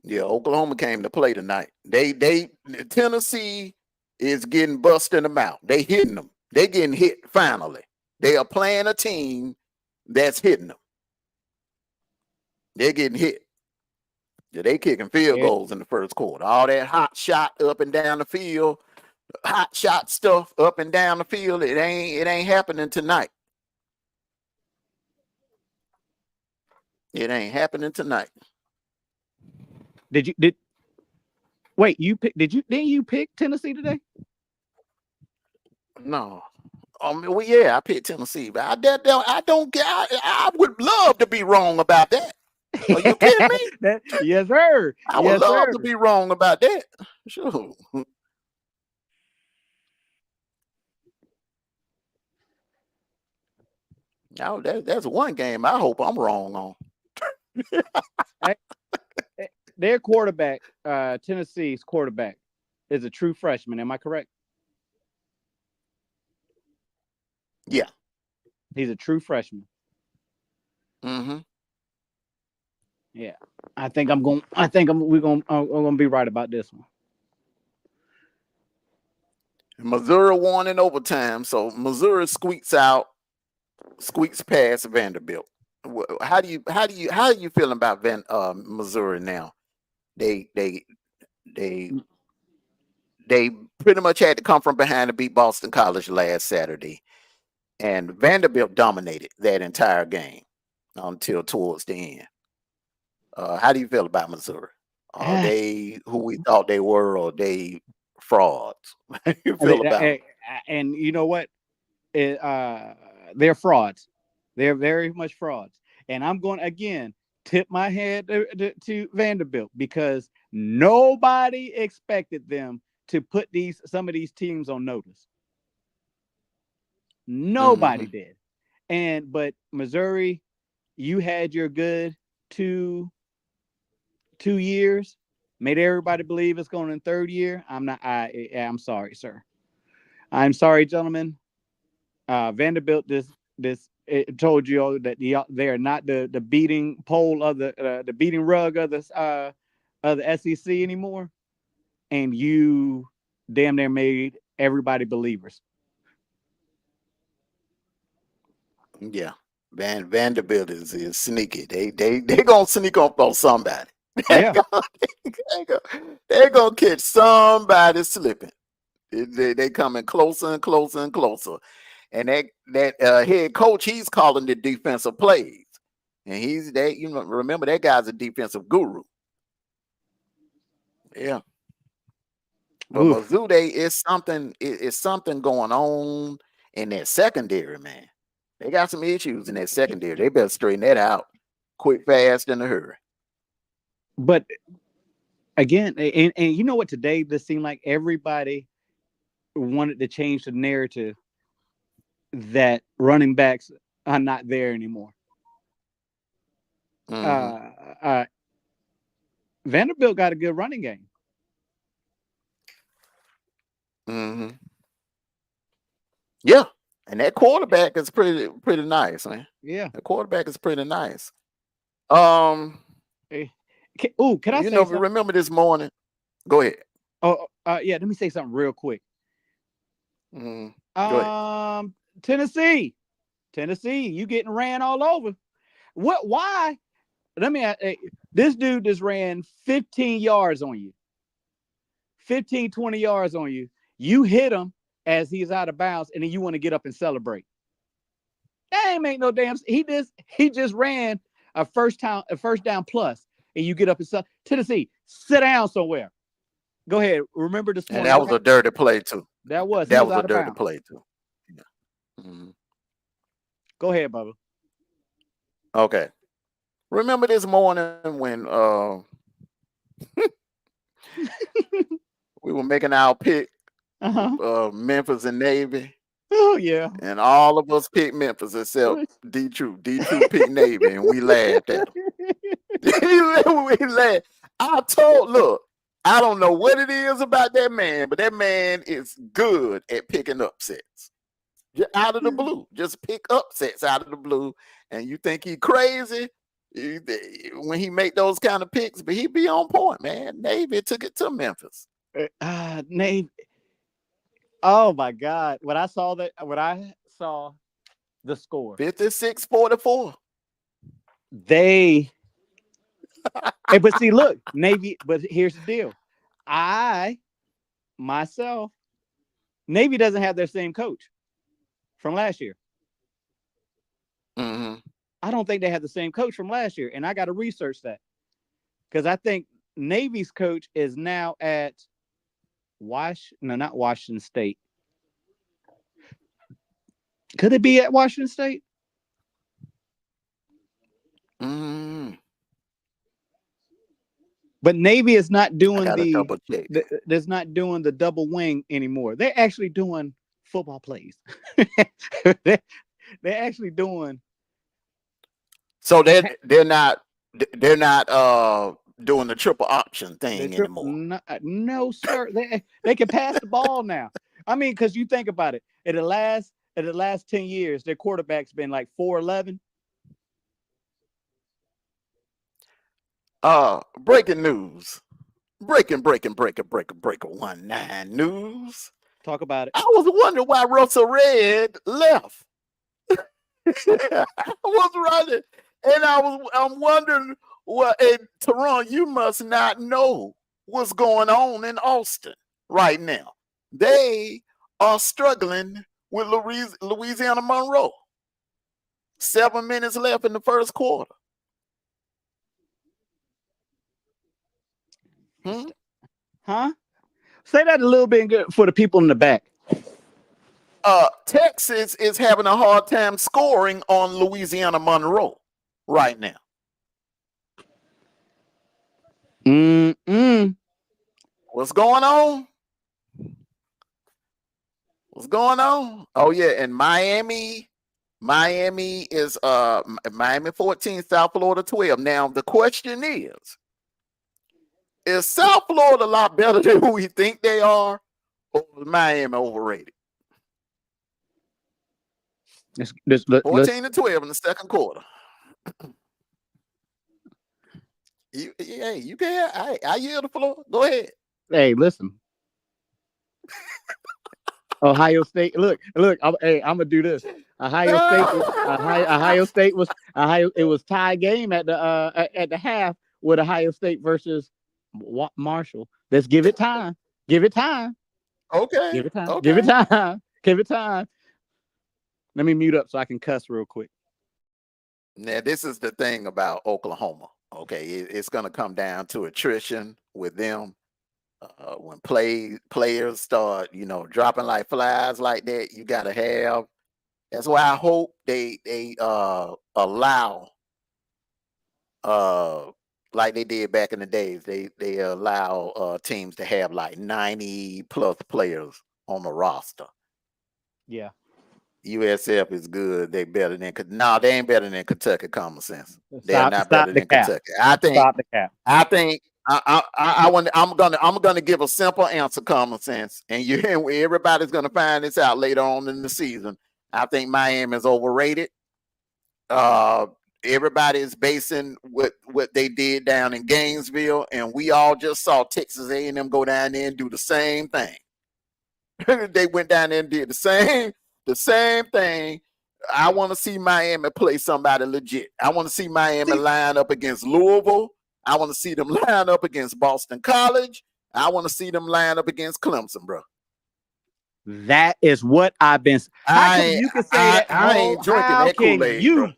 Yeah, Oklahoma came to play tonight. Tennessee is getting busted them out. They hitting them. They getting hit finally. They are playing a team that's hitting them. They're getting hit. Yeah, they kicking field goals in the first quarter. All that hot shot up and down the field, hot shot stuff up and down the field. It ain't happening tonight. It ain't happening tonight. Didn't you pick Tennessee today? No. I picked Tennessee, but I would love to be wrong about that. Are you kidding me? Yes, sir. I would love to be wrong about that. Sure. Now that's one game I hope I'm wrong on. Their quarterback, Tennessee's quarterback, is a true freshman. Am I correct? Yeah. He's a true freshman. Mm-hmm. Yeah. We're gonna be right about this one. Missouri won in overtime, so Missouri squeaks past Vanderbilt. How do you feeling about Missouri now? They pretty much had to come from behind to beat Boston College last Saturday, and Vanderbilt dominated that entire game until towards the end. How do you feel about Missouri? Are they who we thought they were, or they frauds? How do you feel about them? And you know what? They're frauds. They're very much frauds. And I'm going to, again, tip my head to Vanderbilt because nobody expected them to put some of these teams on notice. Nobody did. But Missouri, you had your good two years, made everybody believe it's going in third year. I'm sorry, sir. I'm sorry, gentlemen. Vanderbilt it told you all that they are not the beating pole of the beating rug of the SEC anymore, and you damn near made everybody believers. Yeah, Vanderbilt is sneaky. They gonna sneak up on somebody. Yeah. They're gonna catch somebody slipping. They coming closer and closer and closer. And that head coach, he's calling the defensive plays, and remember that guy's a defensive guru. Yeah, but Mizzou, it's something going on in that secondary, man. They got some issues in that secondary. They better straighten that out quick, fast, in a hurry. But again, and you know what? Today, this seemed like everybody wanted to change the narrative that running backs are not there anymore. Mm-hmm. Vanderbilt got a good running game. Mm-hmm. Yeah, and that quarterback is pretty nice, man. Yeah, the quarterback is pretty nice. Can I say something? Remember this morning? Go ahead. Yeah. Let me say something real quick. Go ahead. Tennessee, you getting ran all over. What? Why? Let me. This dude just ran 15 yards on you. 15, 20 yards on you. You hit him as he's out of bounds, and then you want to get up and celebrate. That ain't make no damn. He just ran a first down plus, and you get up and celebrate. Tennessee, sit down somewhere. Go ahead. Remember this morning. And that was a dirty play too. That was a dirty play too. Yeah. Mm-hmm. Go ahead, Bubba. Okay. Remember this morning when we were making our pick, Memphis and Navy. Oh yeah. And all of us picked Memphis except D-True. D-True picked Navy, and we laughed at him. We laughed. Look, I don't know what it is about that man, but that man is good at picking upsets. Just out of the blue. Just pick upsets out of the blue. And you think he crazy when he make those kind of picks, but he be on point, man. Navy took it to Memphis. Navy. Oh my God. When I saw the score. 56-44. But see, look, Navy, but here's the deal. Navy doesn't have their same coach from last year. Mm-hmm. I don't think they have the same coach from last year, and I got to research that because I think Navy's coach is now at not Washington State. Could it be at Washington State? Mm-hmm. But Navy is not doing there's not doing the double wing anymore. They're actually doing football plays. They're actually doing. So they're not doing the triple option thing anymore. No, sir. They can pass the ball now. I mean, because you think about it, in the last 10 years, their quarterback's been like 4'11". Breaking news. Breaking 19 news. Talk about it. I was wondering why Russell Red left. I was running, and I'm wondering Teron, you must not know what's going on in Austin right now. They are struggling with Louisiana Monroe. 7 minutes left in the first quarter. Huh? Say that a little bit for the people in the back. Texas is having a hard time scoring on Louisiana Monroe right now. What's going on? Oh yeah, and Miami is Miami 14, South Florida 12. Now the question is Is South Florida a lot better than who we think they are, or is Miami overrated? 14-12 in the second quarter. You can. I yield the floor. Go ahead. Hey, listen. Ohio State. Look. I'm gonna do this. Ohio State was It was tie game at the half with Ohio State versus Marshall. Let's give it time. Give it time. Okay. Give it time. Okay. Give it time. Give it time. Let me mute up so I can cuss real quick. Now, this is the thing about Oklahoma. Okay, it's going to come down to attrition with them. When players start, dropping like flies like that, you got to have. That's why I hope they allow, like they did back in the days. They allow teams to have like 90 plus players on the roster. Yeah. USF is good. They better than they ain't better than Kentucky. Common sense. They're not better than Kentucky. I think I'm gonna give a simple answer. Common sense, and everybody's gonna find this out later on in the season. I think Miami is overrated. Everybody is basing what they did down in Gainesville, and we all just saw Texas A&M go down there and do the same thing. They went down there and did the same thing. I want to see Miami play somebody legit. I want to see Miami line up against Louisville. I want to see them line up against Boston College. I want to see them line up against Clemson, bro. That is what I've been. How can you say that? I ain't drinking that Kool-Aid, bro.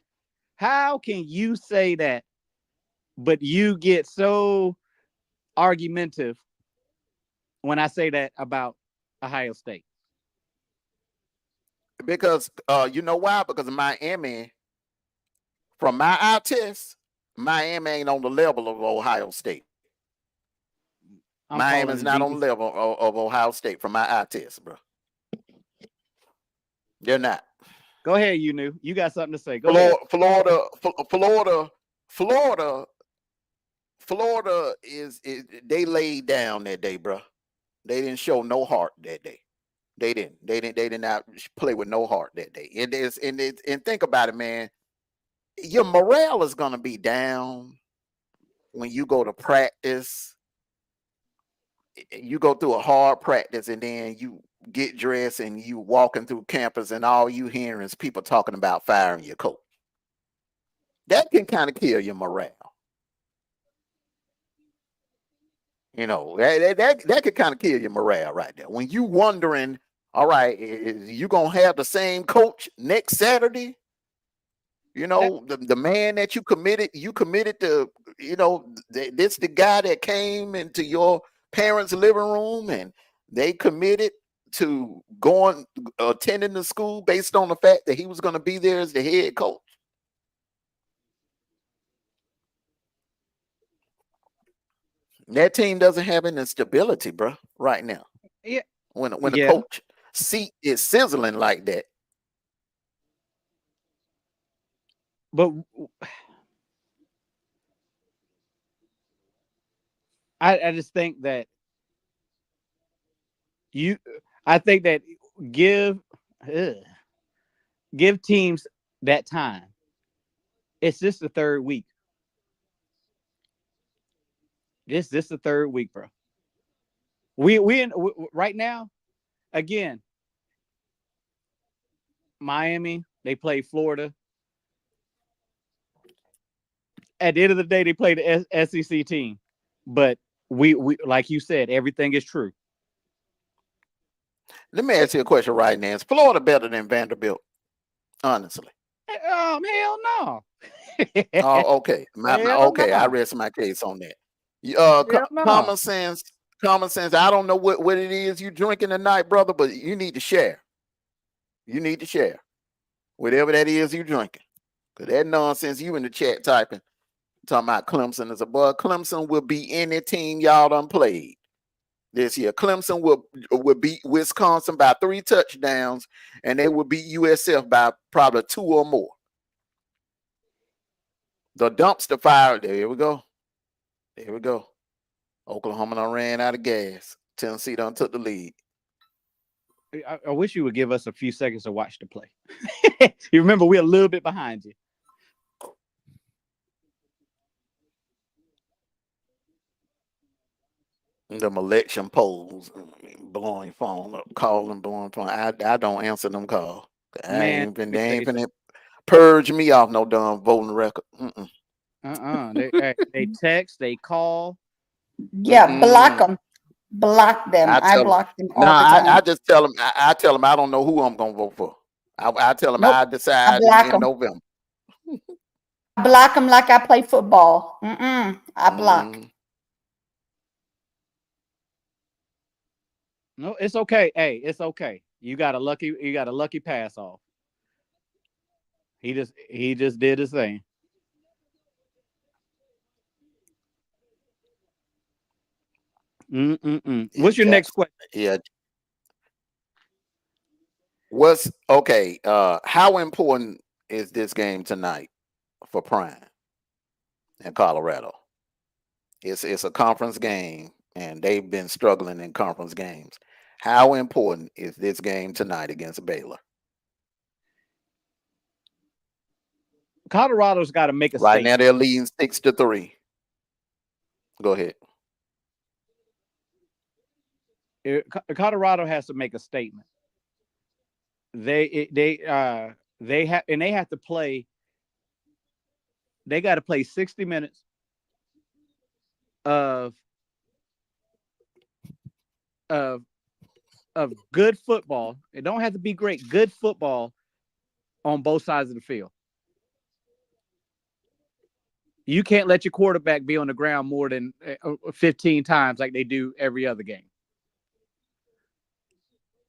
How can you say that, but you get so argumentative when I say that about Ohio State? Because you know why? Because Miami, from my eye test, Miami ain't on the level of Ohio State. Miami's not on the level of Ohio State from my eye test, bro. They're not. Go ahead, you got something to say. Go ahead. Florida is they laid down that day, bro. They didn't show no heart that day. They did not play with no heart that day. And think about it, man. Your morale is gonna be down when you go to practice. You go through a hard practice, and then you get dressed and you walking through campus, and all you hearing is people talking about firing your coach. That can kind of kill your morale. That could kind of kill your morale right there. When you wondering, all right, is you gonna have the same coach next Saturday? The man that you committed to, this the guy that came into your parents' living room, and they committed to attending the school based on the fact that he was going to be there as the head coach. That team doesn't have any stability, bro, right now. Yeah. When the coach seat is sizzling like that. But I just think that give teams that time. It's just the third week. This the third week, bro. We right now, again, Miami, they play Florida. At the end of the day, they play the SEC team. But we like you said, everything is true. Let me ask you a question right now. Is Florida better than Vanderbilt? Honestly. Hell no. Oh, okay. Okay, I rest my case on that. Common sense. I don't know what it is you drinking tonight, brother, but you need to share. Whatever that is you drinking. Because that nonsense you in the chat typing, talking about Clemson is a bug. Clemson will be any team y'all done played this year. Clemson will beat Wisconsin by 3 touchdowns, and they will beat USF by probably 2 or more. The dumpster fire. There we go. Oklahoma done ran out of gas. Tennessee done took the lead. I wish you would give us a few seconds to watch the play. You remember we're a little bit behind you. Them election polls, blowing phone up, calling, blowing phone. I don't answer them calls. They ain't finna purge me off no dumb voting record. They text, they call. Yeah, block them. Block them. I block them all the time. I just tell them. I tell them I don't know who I'm gonna vote for. I tell them I decide in November. I block them like I play football. I block. No, it's okay. Hey, it's okay. You got a lucky pass off. He just did his thing. What's your next question? Yeah. What's okay? How important is this game tonight for Prime in Colorado? It's a conference game, and they've been struggling in conference games. How important is this game tonight against Baylor? Colorado's got to make a right statement. Now they're leading 6-3. Go ahead. Colorado has to make a statement. They have to play. They got to play 60 minutes of good football. It don't have to be great. Good football on both sides of the field. You can't let your quarterback be on the ground more than 15 times like they do every other game.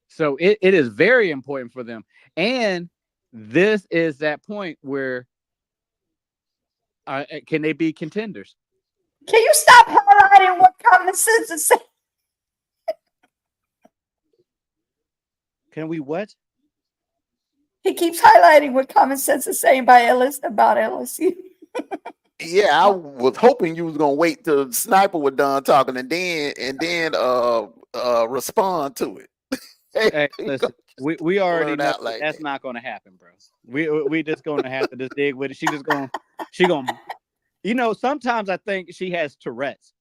So it is very important for them. And this is that point where can they be contenders? Can you stop highlighting what common sense is saying? Can we what? He keeps highlighting what common sense is saying about LSU. Yeah, I was hoping you was gonna wait till the Sniper was done talking and then respond to it. Hey, listen, we already know that's not going to happen, bro. We just going to have to just dig with it. She gonna, sometimes I think she has Tourette's.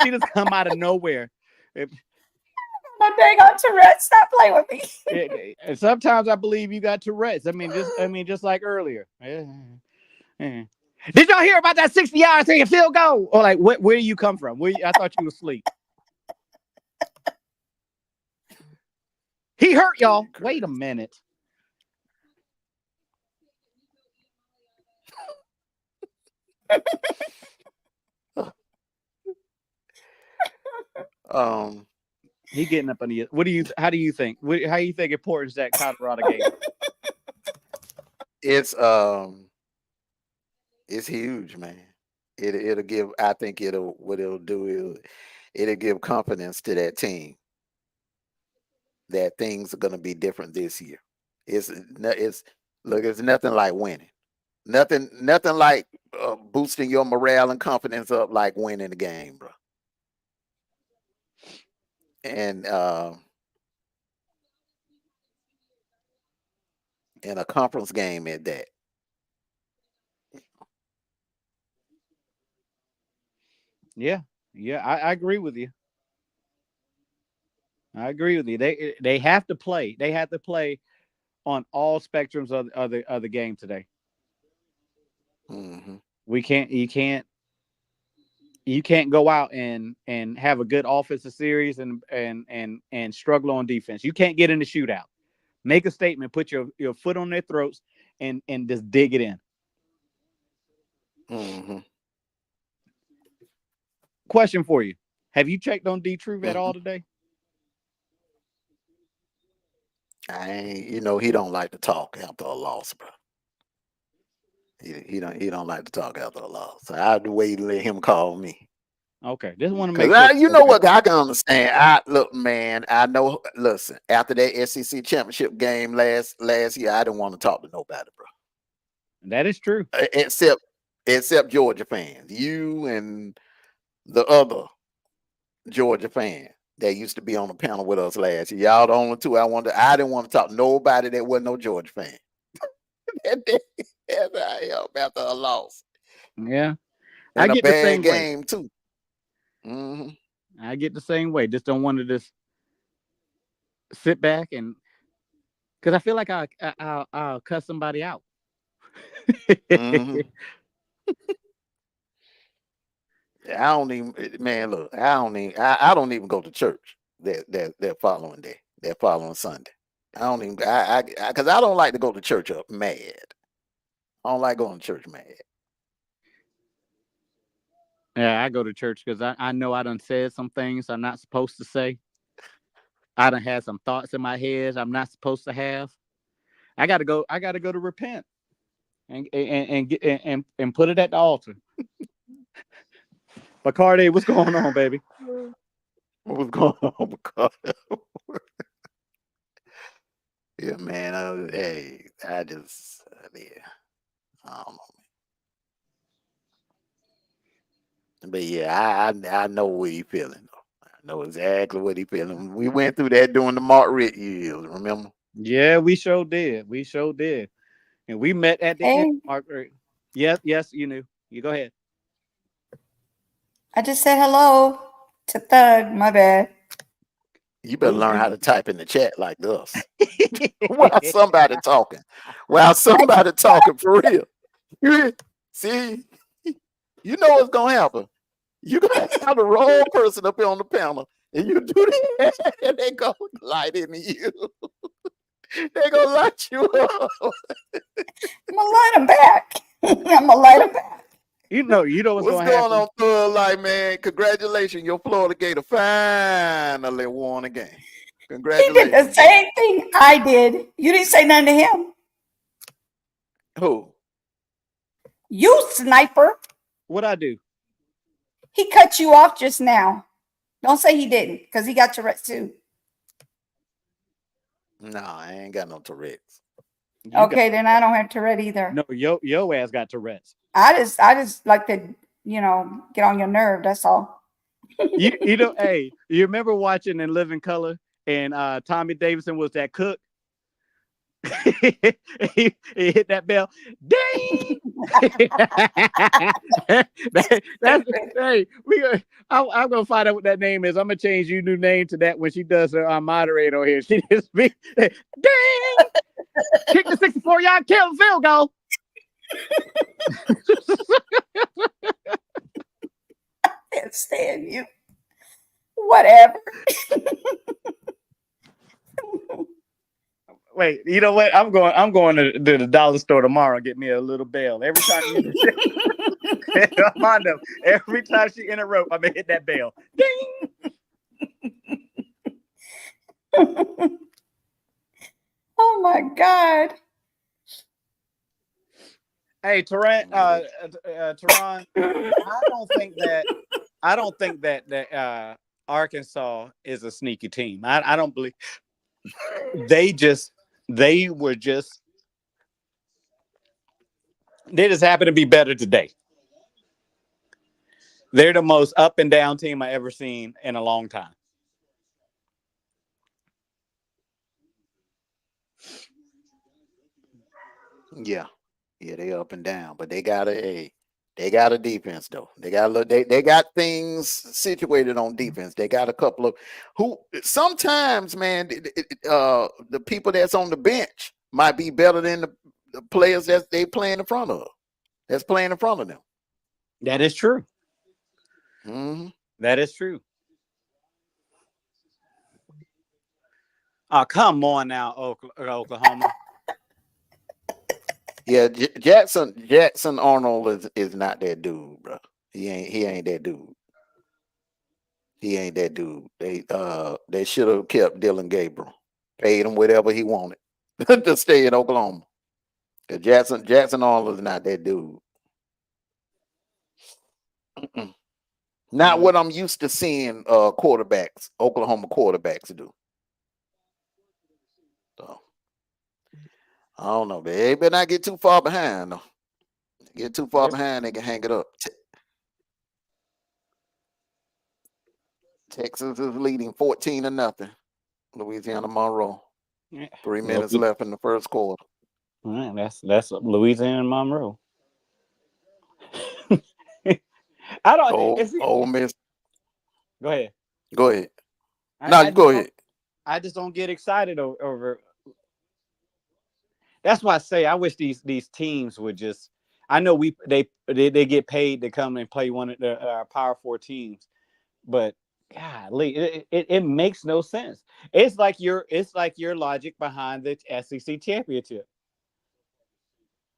She just come out of nowhere. My dang on Tourette's, stop playing with me. Sometimes I believe you got Tourette's. I mean, just like earlier. Did y'all hear about that 60 yards taking field goal? Or like, where do you come from? I thought you were asleep. He hurt y'all. Wait a minute. He getting up on the. How do you think? How do you think important is that Colorado game? It's huge, man. It'll give. I think what it'll do is it'll give confidence to that team that things are going to be different this year. It's nothing like winning. Nothing like boosting your morale and confidence up like winning the game, bro. And in a conference game at that. Yeah, I agree with you. I agree with you. They have to play. They have to play on all spectrums of the game today. Mm-hmm. You can't go out and have a good offensive series and struggle on defense. You can't get in the shootout. Make a statement, put your foot on their throats and just dig it in. Mm-hmm. Question for you. Have you checked on D-Truth at all today? He don't like to talk after a loss, bro. He don't like to talk after a loss. So I'd wait and let him call me. Okay, just want to make sure. You know what? I can understand. Look, man. I know. Listen, after that SEC championship game last year, I didn't want to talk to nobody, bro. That is true. Except Georgia fans. You and the other Georgia fan that used to be on the panel with us last year. Y'all the only two I didn't want to talk to nobody that wasn't no Georgia fan. After a loss. Yeah. And I a get the bad same game way. too. Mm-hmm. I get the same way. Just don't want to just sit back and because I feel like I'll cuss somebody out. Mm-hmm. I don't even, man. Look, I don't even go to church that following day, that following Sunday. I don't even, because I don't like to go to church up mad. I don't like going to church mad. Yeah, I go to church because I know I done said some things I'm not supposed to say. I done had some thoughts in my head I'm not supposed to have. I gotta go to repent and put it at the altar. Bacardi, what's going on, baby? What's going on, Bacardi? Yeah, man. Hey, I don't know. But yeah, I know what he feeling. I know exactly what he feeling. We went through that during the Mark Richt years, remember? Yeah, we sure did. We sure did. And we met at the end, Mark Richt. Yes, you knew. You go ahead. I just said hello to Thug. My bad. You better learn how to type in the chat like this. While somebody talking. While somebody talking for real. See, you know what's gonna happen. You're gonna have the wrong person up here on the panel, and you do that, and they go light into you. They gonna light you up. I'm gonna light them back. I'm gonna light them back. You know what's going happen. on, Thug? Like, man, congratulations, your Florida Gator finally won a game. Congratulations. He did the same thing I did. You didn't say nothing to him. Who? You sniper. What'd I do? He cut you off just now. Don't say he didn't, because he got Tourette's too. No, I ain't got no Tourette's. Okay, then I don't have Tourette either. No, yo ass got Tourette's. I just like to, get on your nerve. That's all. Hey, you remember watching In Living Color and Tommy Davidson was that cook? he hit that bell. Ding! Hey, I'm gonna find out what that name is. I'm gonna change your new name to that when she does her moderator on here. She just be ding, kick the 64-yard field goal. I can't stand you. Whatever. Wait, you know what? I'm going to the dollar store tomorrow and get me a little bell. Every time Armando, every time she interrupt, I'm gonna hit that bell. Ding. Oh my God. Hey, Tehran, I don't think that Arkansas is a sneaky team. I don't believe they just happen to be better today. They're the most up and down team I ever seen in a long time. Yeah, they up and down, but they got a defense though. They got things situated on defense. They got a couple of who sometimes, man, the people that's on the bench might be better than the players that they playing in front of. That's playing in front of them. That is true. Mm-hmm. That is true. Oh, come on now, Oklahoma. Yeah, Jackson Arnold is not that dude, bro. He ain't that dude. He ain't that dude. They should have kept Dylan Gabriel, paid him whatever he wanted to stay in Oklahoma. Jackson Arnold is not that dude. Not what I'm used to seeing quarterbacks, Oklahoma quarterbacks do. So I don't know, but they better not get too far behind though. Get too far behind, they can hang it up. Texas is leading 14-0. Louisiana Monroe. Yeah. 3 minutes left in the first quarter. Right, that's Louisiana and Monroe. I don't. Ole Miss. Go ahead. Go ahead. You go ahead. I just don't get excited over. That's why I say I wish these teams would just. I know they get paid to come and play one of the Power 4 teams, but golly, it makes no sense. It's like your logic behind the SEC championship.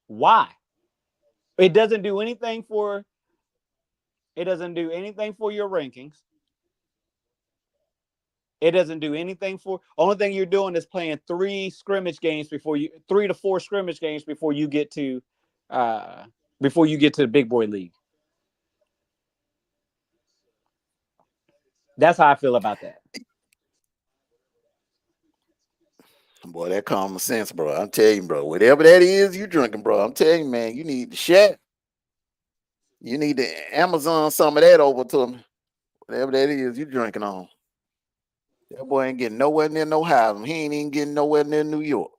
Why? It doesn't do anything for your rankings. It doesn't do anything for. Only thing you're doing is playing 3 to 4 scrimmage games before you get to the big boy league. That's how I feel about that. Boy, that common sense, bro. I'm telling you, bro. Whatever that is you drinking, bro. I'm telling you, man. You need to share. You need to Amazon some of that over to me. Whatever that is you drinking on. That boy ain't getting nowhere near no house. He ain't even getting nowhere near New York.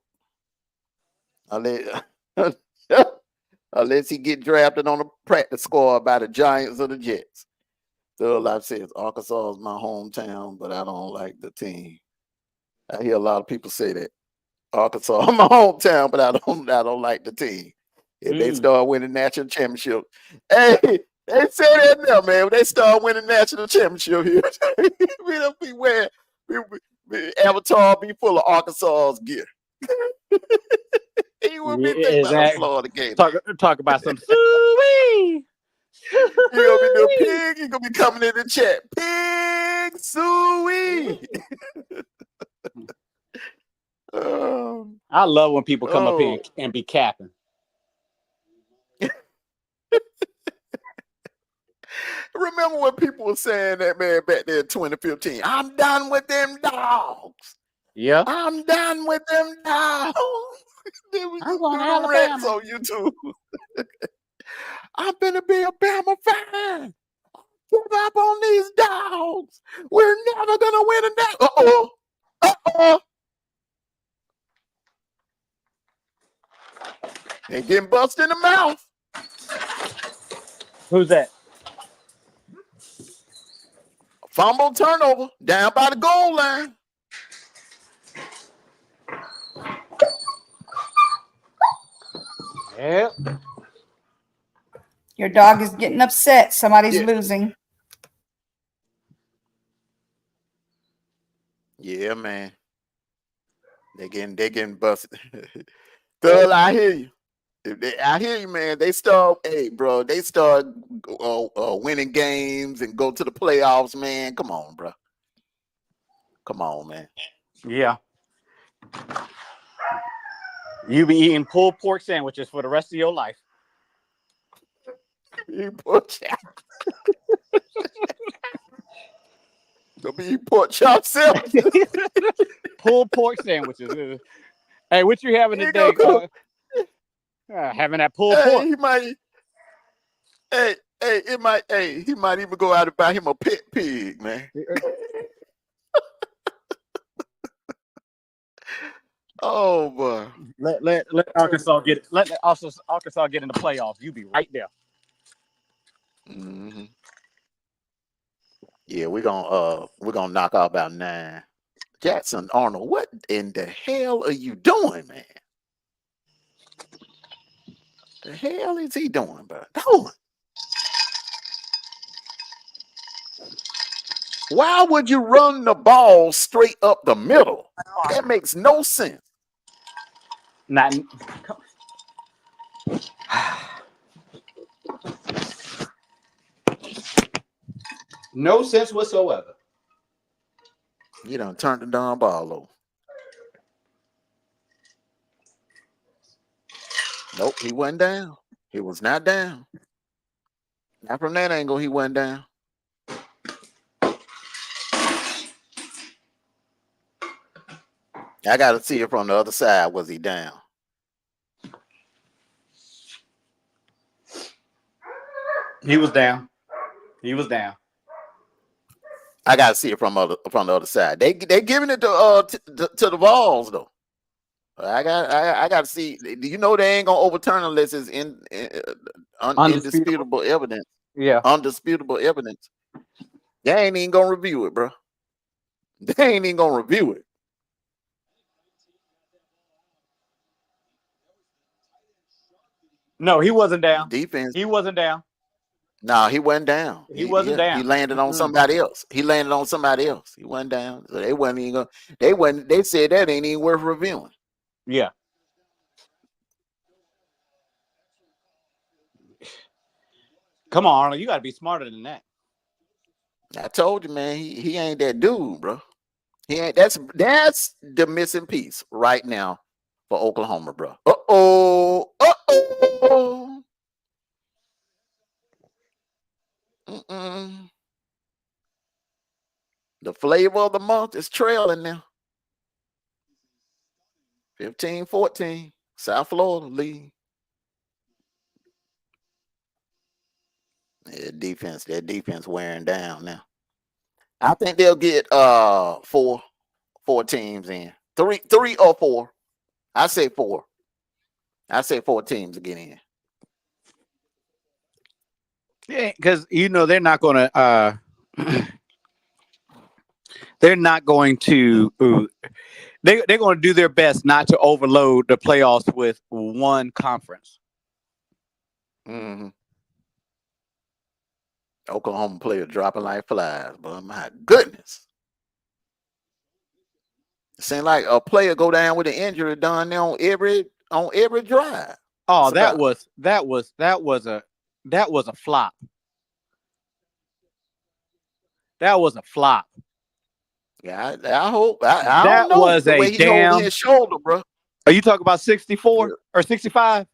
Unless he get drafted on a practice squad by the Giants or the Jets. So like I said, Arkansas is my hometown, but I don't like the team. I hear a lot of people say that. Arkansas is my hometown, but I don't like the team. If they start winning national championship, hey, they say that now, man. When they start winning national championship here, we don't be wearing Avatar be full of Arkansas's gear. He would be thinking about a Florida game. Talk about some suey. He gonna be doing pig. He gonna be coming in the chat. Pig suey. I love when people come up here and be capping. Remember when people were saying that, man, back there in 2015? I'm done with them dogs. Yeah. I'm done with them dogs. I'm going to Alabama on YouTube. I'm gonna be a Bama fan. Give up on these dogs. We're never gonna win a game. Uh-oh. They getting busted in the mouth. Who's that? Fumble turnover down by the goal line. Yep. Your dog is getting upset. Somebody's losing. Yeah, man. They getting busted. Thug, I hear you. I hear you, man. They start winning games and go to the playoffs, man. Come on, bro. Come on, man. Yeah. You be eating pulled pork sandwiches for the rest of your life. You pork chop. Don't be eating pork chop sandwiches. Pulled pork sandwiches. Hey, what you having today? Having that pulled pork. He might. He might even go out and buy him a pet pig, man. Oh boy. Let Arkansas get it. Let Arkansas get in the playoffs. You be right there. Mm-hmm. Yeah, we're gonna knock out about 9. Jackson Arnold, what in the hell are you doing, man? The hell is he doing, bro? Why would you run the ball straight up the middle? That makes no sense. No sense whatsoever. You done turned the darn ball over. Nope, he wasn't down. He was not down. Not from that angle, he wasn't down. I got to see it from the other side. Was he down? He was down. He was down. I gotta see it from the other side. They giving it to the Vols though. I got to see. You know they ain't gonna overturn unless it's indisputable evidence. Yeah, undisputable evidence. They ain't even gonna review it, bro. They ain't even gonna review it. No, he wasn't down. Defense. He wasn't down. No, he wasn't down. He wasn't down. He landed on somebody else. He landed on somebody else. He wasn't down. So they wasn't even gonna. They said that ain't even worth reviewing. Yeah. Come on, Arnold. You got to be smarter than that. I told you, man. He ain't that dude, bro. He ain't. That's the missing piece right now for Oklahoma, bro. Uh-oh. The flavor of the month is trailing now. 15-14. South Florida lead. Yeah, that defense wearing down now. I think they'll get four teams in. Three or four. I say four. I say 4 teams to get in. Yeah, because they're not going to. They're not going to. They're going to do their best not to overload the playoffs with one conference. Mm-hmm. Oklahoma player dropping like flies, but my goodness. It seems like a player go down with an injury done there on every drive. Oh, that was a flop. That was a flop. Yeah, I hope. I that don't know was the way he holding his shoulder, bro. Are you talking about 64 or 65?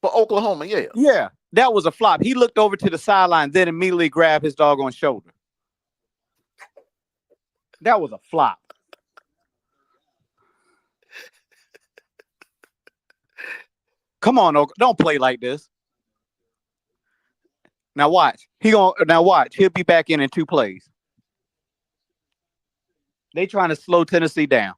For Oklahoma, yeah. Yeah, that was a flop. He looked over to the sideline, then immediately grabbed his doggone shoulder. That was a flop. Come on, don't play like this. Now watch. He'll be back in 2 plays. They trying to slow Tennessee down.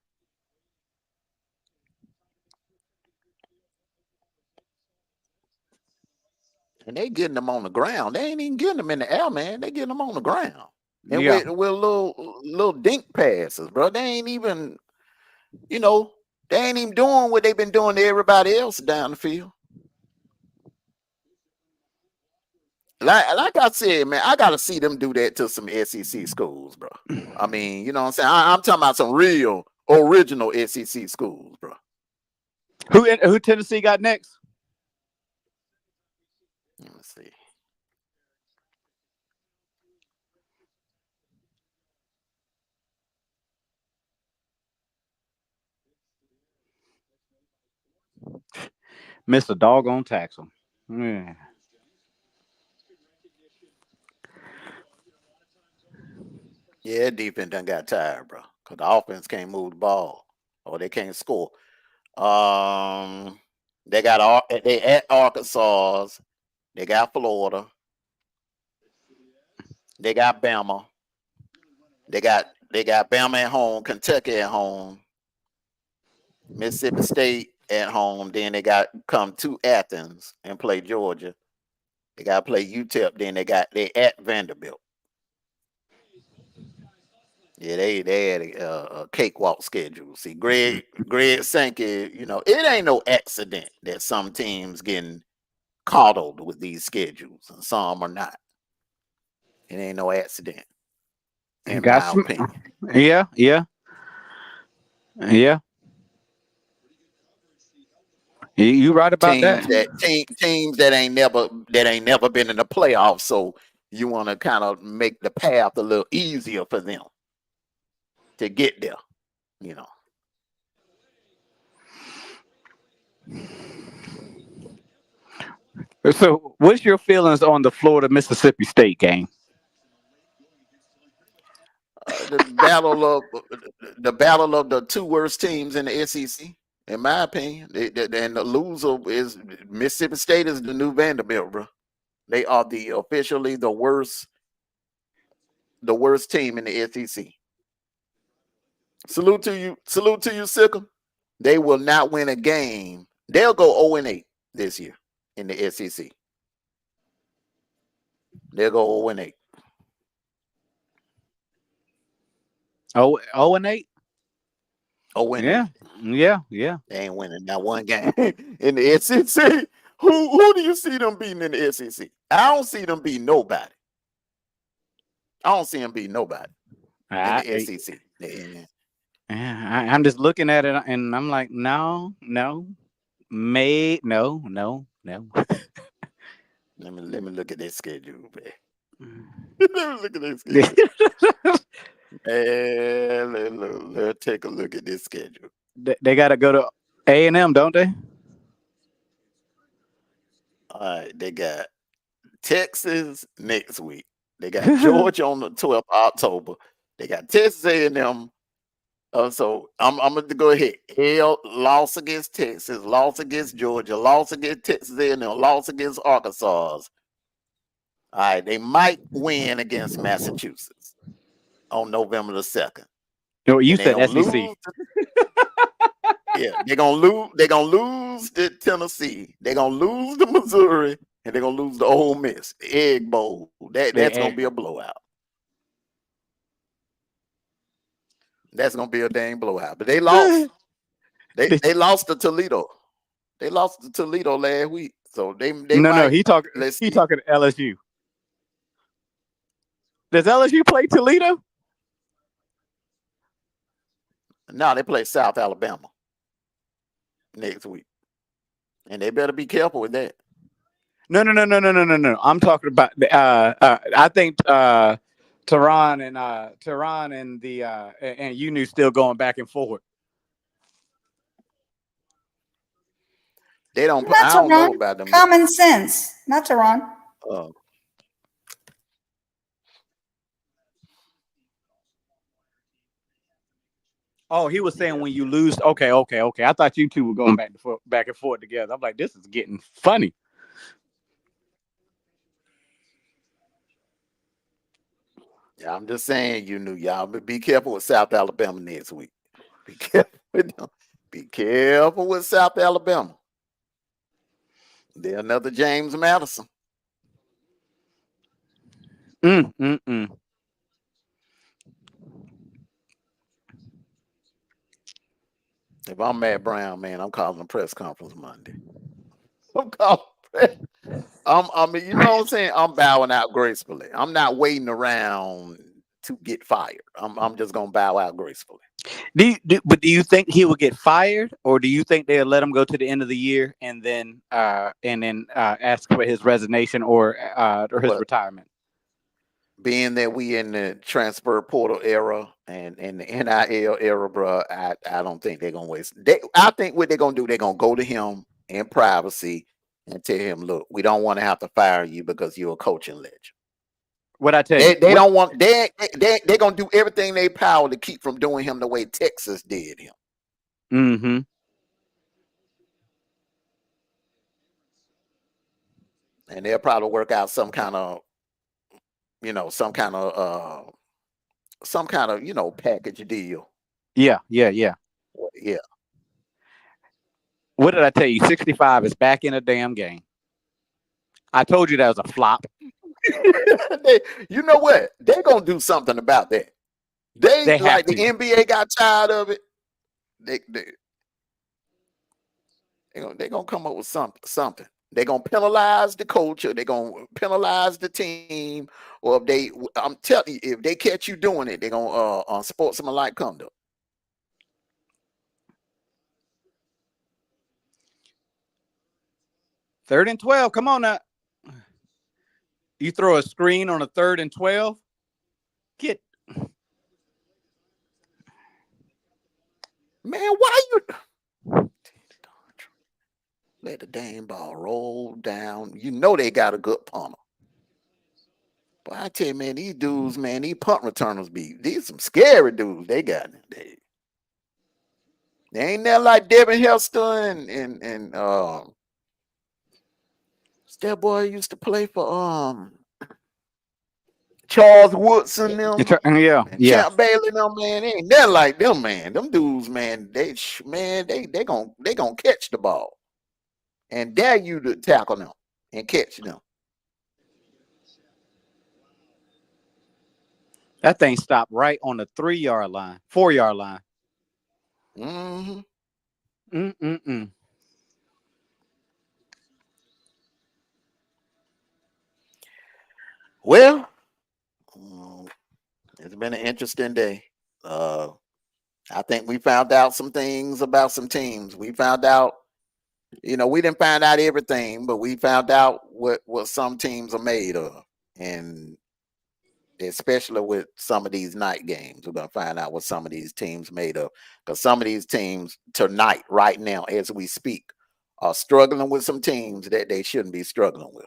And they getting them on the ground. They ain't even getting them in the air, man. They getting them on the ground. And Yeah. with little dink passes, bro. They ain't even, they ain't even doing what they've been doing to everybody else down the field. Like I said, man, I gotta see them do that to some SEC schools, bro. I mean, you know what I'm saying? I'm talking about some real original SEC schools, bro. Who Tennessee got next? Let me see. Missed a doggone tackle. Yeah. Yeah, defense done got tired, bro. Because the offense can't move the ball or they can't score. They at Arkansas. They got Florida. They got Bama. They got Bama at home, Kentucky at home, Mississippi State at home. Then they got come to Athens and play Georgia. They got to play UTEP. Then they at Vanderbilt. Yeah, they had a cakewalk schedule. See, Greg Sankey, it ain't no accident that some teams getting coddled with these schedules and some are not. It ain't no accident, in my opinion. Yeah. You right about Teams that ain't never been in the playoffs, so you want to kind of make the path a little easier for them to get there, So, what's your feelings on the Florida Mississippi State game? The battle of the 2 worst teams in the SEC, in my opinion. And the loser is Mississippi State is the new Vanderbilt, bro. They are officially the worst the worst team in the SEC. Salute to you, Sikkim. They will not win a game. They'll go 0-8 this year in the SEC. They'll go 0-8. 0-8. 0-8. Yeah. They ain't winning not one game in the SEC. Who do you see them beating in the SEC? I don't see them beating nobody. I don't see them beating nobody in the SEC. I'm just looking at it and I'm like, no. Let me look at their schedule, man. Let me look at their schedule. Let's take a look at this schedule. They got to go to A&M, don't they? All right, they got Texas next week. They got Georgia on the 12th of October. They got Texas A&M. So I'm going to go ahead. Loss against Texas, loss against Georgia, loss against Texas A&M, loss against Arkansas. All right, they might win against Massachusetts on November the 2nd. No, you said SEC. Yeah, they're gonna lose to Tennessee. They're gonna lose to Missouri, and they're gonna lose to Ole Miss. The Egg Bowl. That's gonna be a blowout. That's gonna be a dang blowout. But they lost. They lost to Toledo. They lost to Toledo last week. So they no. He talking to LSU. Does LSU play Toledo? No, they play South Alabama next week, and they better be careful with that. No. I'm talking about I think Tehran and UNU still going back and forth. They don't. I don't know about them. Common sense, not Tehran. Oh, he was saying when you lose. Okay. I thought you two were going back and forth together. I'm like, this is getting funny. Yeah, I'm just saying, y'all, but be careful with South Alabama next week. Be careful with them. Be careful with South Alabama. They're another James Madison. If I'm Matt Brown, man, I'm calling a press conference Monday. I mean, you know what I'm saying? I'm bowing out gracefully. I'm not waiting around to get fired. I'm just gonna bow out gracefully. Do you think he will get fired, or do you think they'll let him go to the end of the year and then ask for his resignation or his retirement? Being that we in the transfer portal era and the NIL era, bro, I don't think they're gonna waste. I think what they're gonna do, they're gonna go to him in privacy and tell him, look, we don't want to have to fire you because you're a coaching legend. What I tell you, they don't want. They're gonna do everything they power to keep from doing him the way Texas did him. Mm-hmm. And they'll probably work out some kind of package deal. Yeah. What did I tell you? 65 is back in a damn game. I told you that was a flop. You know what? They're gonna do something about that. They like the NBA got tired of it. They're gonna come up with something. They're gonna penalize the coach, or they're gonna penalize the team, or I'm telling you, if they catch you doing it, they're gonna unsportsmanlike conduct. Third and 12. Come on now. You throw a screen on a 3rd and 12. Man, why you let the damn ball roll down? You know they got a good punter. But I tell you, man, these dudes, man, these punt returners these some scary dudes they got. They ain't that like Devin Hester and that boy used to play for Charles Woodson, them, yeah, Champ Bailey, them, man, ain't nothing like them, man. Them dudes, man, they gonna catch the ball and dare you to tackle them and catch them. That thing stopped right on the 3-yard line, 4-yard line. Well, it's been an interesting day. I think we found out some things about some teams. We found out, we didn't find out everything, but we found out what some teams are made of. And especially with some of these night games, we're going to find out what some of these teams made of. Because some of these teams tonight, right now, as we speak, are struggling with some teams that they shouldn't be struggling with.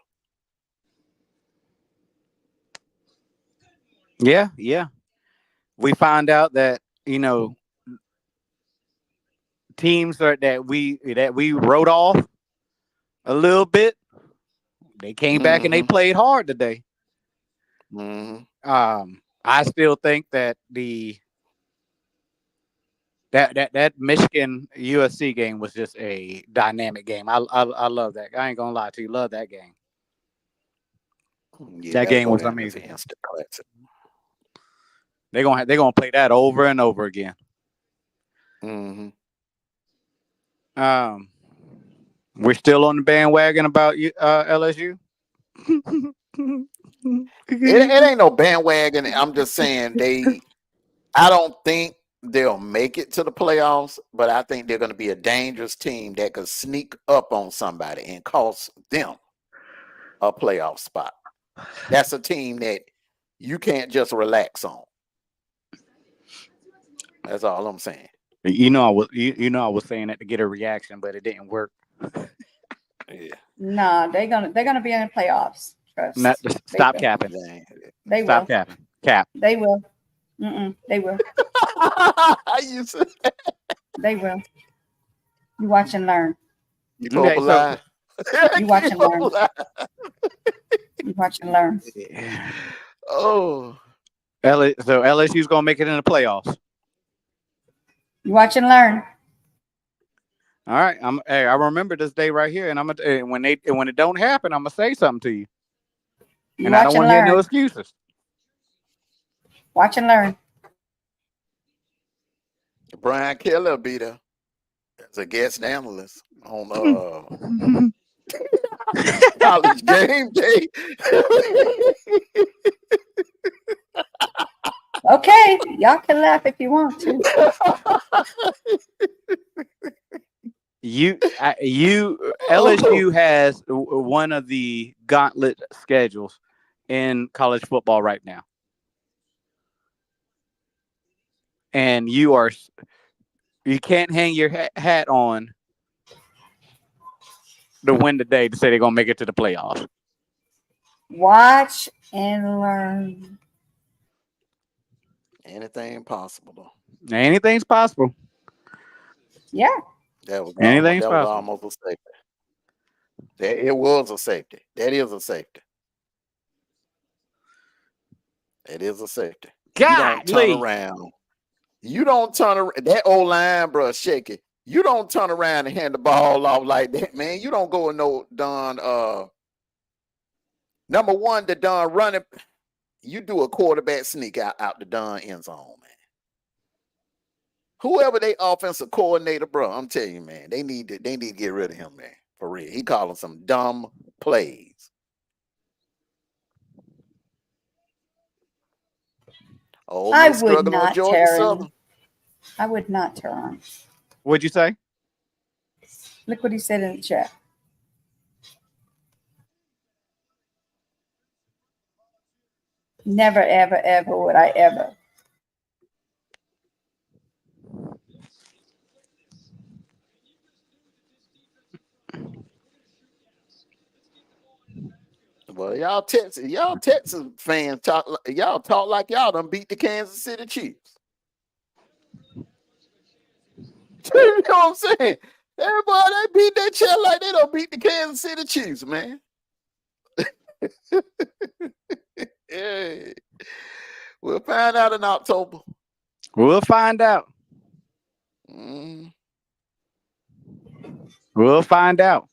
Yeah. We found out that, teams that we wrote off a little bit, they came back and they played hard today. I still think that that Michigan USC game was just a dynamic game. I love that. I ain't gonna lie to you, love that game. Yeah, that game was amazing. They're gonna play that over and over again. We're still on the bandwagon about LSU. It ain't no bandwagon. I'm just saying I don't think they'll make it to the playoffs, but I think they're going to be a dangerous team that could sneak up on somebody and cost them a playoff spot. That's a team that you can't just relax on. That's all I'm saying. I was saying that to get a reaction, but it didn't work. Yeah. No, they're gonna be in the playoffs. Stop capping. They will. Stop capping. Cap. They will. They will. They will. You watch and learn. You lie. You watch and learn. You watch and learn. Oh. So LSU's gonna make it in the playoffs. You watch and learn. All right, I remember this day right here, and I'm gonna when it don't happen, I'm gonna say something to you. And I don't want to hear no excuses. Watch and learn. Brian Keller be there as a guest analyst on College Game Day. Okay, y'all can laugh if you want to. LSU has one of the gauntlet schedules in college football right now. And you can't hang your hat on the win today to say they're going to make it to the playoffs. Watch and learn. Anything possible. Anything's possible. Yeah. That was Anything's possible. Almost a safety. It was a safety. That is a safety. It is a safety. God, You don't turn around. That old line, bro, shaky. You don't turn around and hand the ball off like that, man. You don't go and no done. Number one, the done running. You do a quarterback sneak out the done end zone, man. Whoever they offensive coordinator, bro, I'm telling you, man, they need to get rid of him, man. For real. He calling some dumb plays. I would not, Terry. I would not, Terry. What'd you say? Look what he said in the chat. Never, ever, ever would I ever. Well, y'all Texas fans talk like y'all done beat the Kansas City Chiefs. You know what I'm saying? Everybody, they beat that shit like they don't beat the Kansas City Chiefs, man. Hey. We'll find out in October. We'll find out. We'll find out.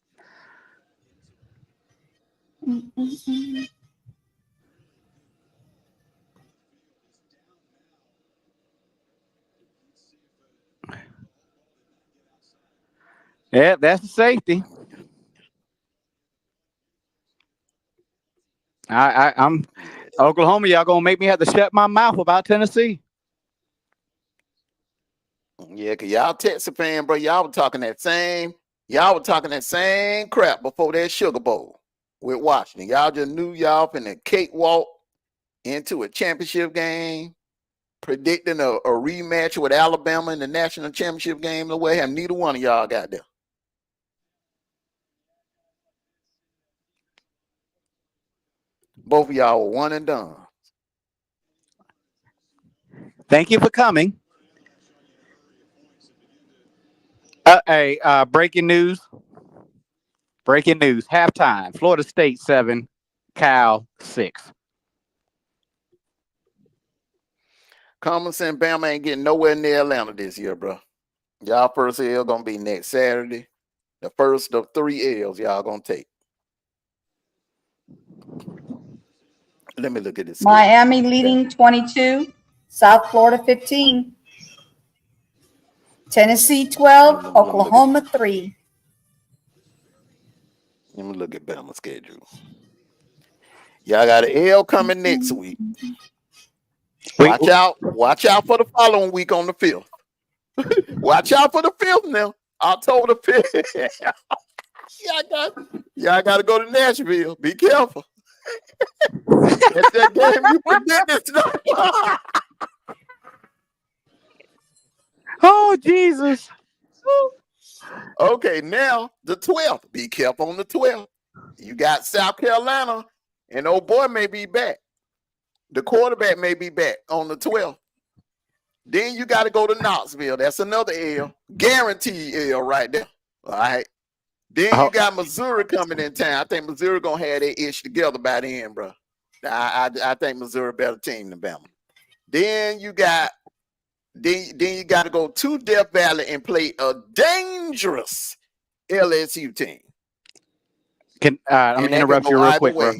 Yeah, that's the safety. I'm Oklahoma. Y'all gonna make me have to shut my mouth about Tennessee. Yeah, cause y'all Texas fan, bro. Y'all were talking that same crap before that Sugar Bowl with Washington. Y'all just knew y'all finna cakewalk into a championship game, predicting a rematch with Alabama in the national championship game. The way neither one of y'all got there. Both of y'all were one and done. Thank you for coming. Breaking news. Halftime. Florida State 7, Cal 6. Common sense, Bama ain't getting nowhere near Atlanta this year, bro. Y'all first L gonna be next Saturday. The first of 3 L's y'all gonna take. Let me look at this. Miami leading 22, South Florida 15, Tennessee 12, Oklahoma 3. Let me look at Bama's schedule. Y'all got an L coming next week. Watch out for the following week on the 5th. Watch out for the 5th now. October 5th. y'all got to go to Nashville. Be careful. That's that game you predicted. Oh, Jesus. Okay, now the 12th. Be careful on the 12th. You got South Carolina, and old boy may be back. The quarterback may be back on the 12th. Then you got to go to Knoxville. That's another L. Guaranteed L right there. All right. Then you got Missouri coming in town. I think Missouri going to have their ish together by the end, bro. I think Missouri a better team than Bama. Then you got to go to Death Valley and play a dangerous LSU team. I'm going to interrupt you real quick, bro.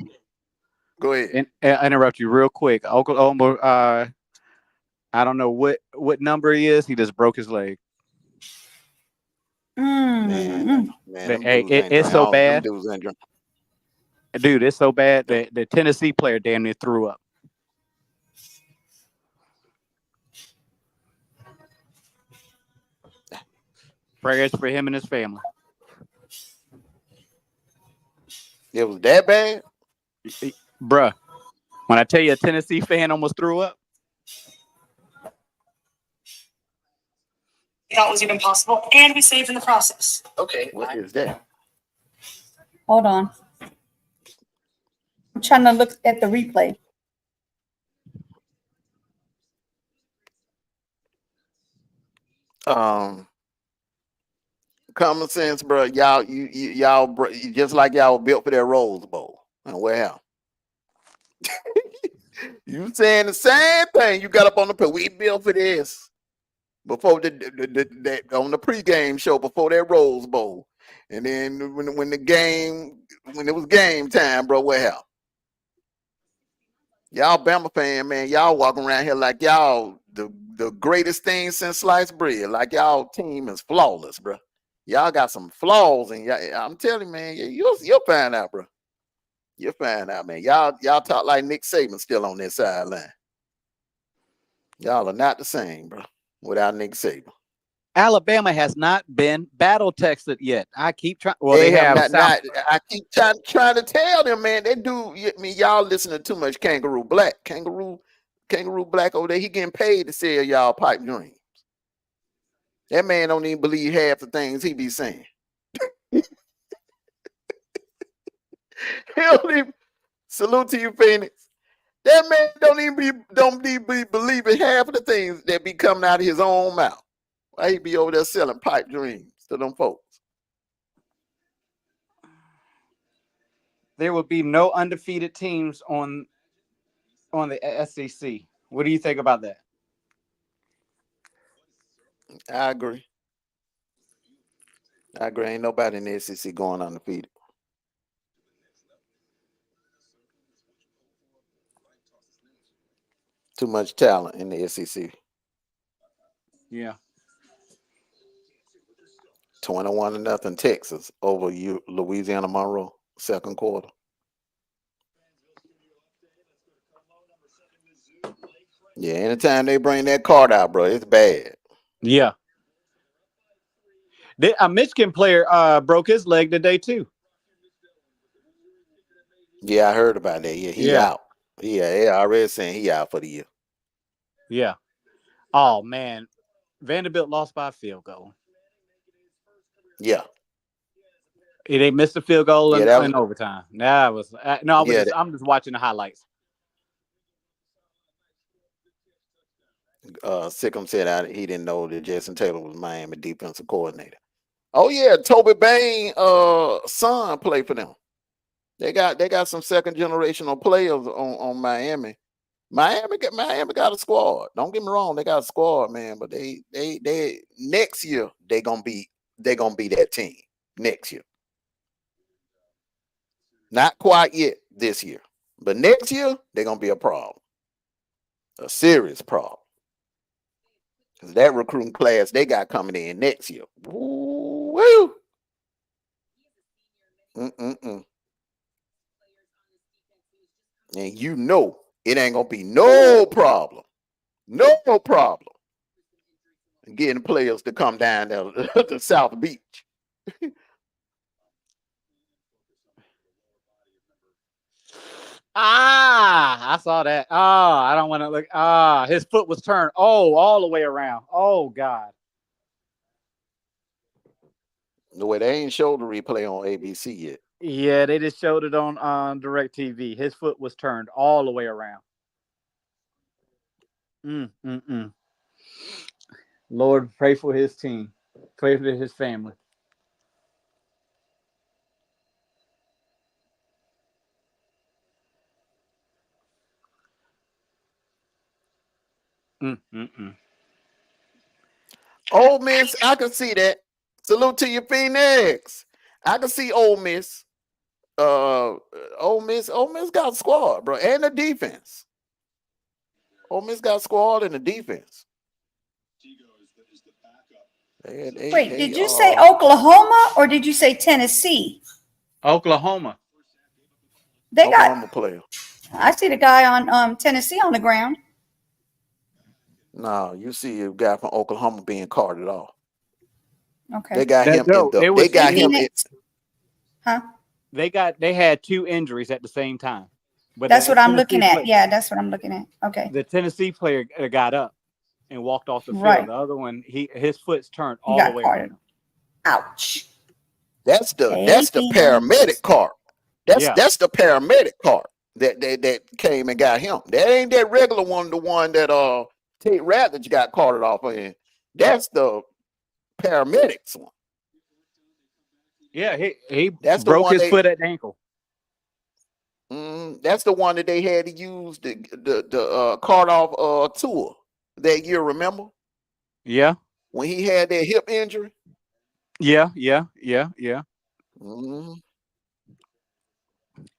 Go ahead. Interrupt you real quick. Oklahoma, I don't know what number he is. He just broke his leg. Man, it's so bad. Dude, it's so bad that the Tennessee player damn near threw up. Prayers for him and his family. It was that bad? Bruh, when I tell you a Tennessee fan almost threw up. Thought was even possible, and we saved in the process. Okay. What is that? Hold on. I'm trying to look at the replay. Common sense, bro. Y'all just like y'all were built for that Rose Bowl. And well, you saying the same thing. You got up on the we built for this before the on the pregame show before that Rose Bowl, and then when it was game time, bro. Well, y'all Bama fan, man. Y'all walking around here like y'all the greatest thing since sliced bread. Like y'all team is flawless, bro. Y'all got some flaws, and I'm telling you, man, you'll find out, bro. You'll find out, man. Y'all talk like Nick Saban still on this sideline. Y'all are not the same, bro, without Nick Saban. Alabama has not been battle tested yet. I keep trying. Well, they have not. I keep trying to tell them, man. They do. I mean, y'all listen to too much Kangaroo Black. Kangaroo Black over there. He getting paid to sell y'all pipe dreams. That man don't even believe half the things he be saying. Salute to you, Phoenix. That man don't even be believing half of the things that be coming out of his own mouth. Why he be over there selling pipe dreams to them folks? There will be no undefeated teams on on the SEC. What do you think about that? I agree. Ain't nobody in the SEC going undefeated. Too much talent in the SEC. Yeah. 21-0 Texas over Louisiana Monroe, second quarter. Yeah, anytime they bring that card out, bro, it's bad. Yeah. A Michigan player broke his leg today too. Yeah, I heard about that. Yeah, he out. Yeah, already saying he out for the year. Yeah. Oh man, Vanderbilt lost by a field goal. Yeah. They missed a field goal in overtime. That was I'm just watching the highlights. Sikkim said he didn't know that Jason Taylor was Miami defensive coordinator. Oh yeah, Toby Bain son played for them. They got some second generational players on Miami. Miami got a squad. Don't get me wrong, they got a squad, man. But they next year they gonna be that team next year. Not quite yet this year, but next year they're gonna be a problem, a serious problem. Because that recruiting class they got coming in next year. Woo! And you know it ain't gonna be no problem getting players to come down there to South Beach. I saw that. I don't want to look. His foot was turned. All the way around. Oh God. The way they ain't showed the replay on ABC yet. Yeah, they just showed it on DirecTV. His foot was turned all the way around. Lord, pray for his team. Pray for his family. Ole Miss, I can see that. Salute to your Phoenix. I can see Ole Miss. Ole Miss got a squad, bro, and a defense. Ole Miss got a squad and a defense. Wait, did you say Oklahoma or did you say Tennessee? Oklahoma. They Oklahoma got player. I see the guy on Tennessee on the ground. No, you see a guy from Oklahoma being carted off. Okay. They got him They had two injuries at the same time. But that's what I'm looking at. Yeah, that's what I'm looking at. Okay. The Tennessee player got up and walked off the field. Right. The other one, his foot's turned all the way around. Ouch. That's the paramedic cart. That's the paramedic cart that came and got him. That ain't that regular one, the one that Tate Ratledge got carted off in. That's the paramedics one. Yeah, he broke his foot at the ankle. That's the one that they had to use the cart off tour that year, remember? Yeah. When he had that hip injury? Yeah.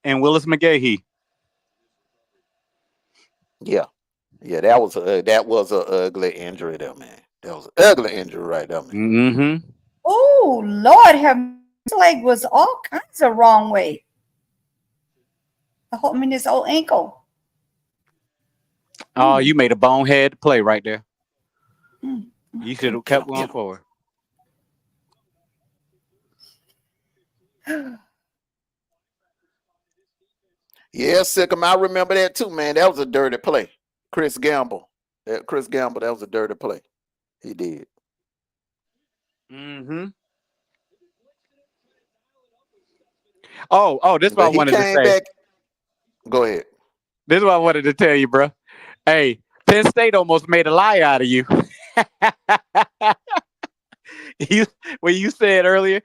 And Willis McGahee. Yeah, that was a ugly injury there, man. That was an ugly injury right there, man. Oh Lord, her leg was all kinds of wrong way. His old ankle. Oh, you made a bonehead play right there. You should have kept going forward. Yeah, Sikkim, I remember that too, man. That was a dirty play. Chris Gamble, that was a dirty play. He did. Oh, this is what I wanted to say. Go ahead. This is what I wanted to tell you, bro. Hey, Penn State almost made a lie out of you. When you said earlier,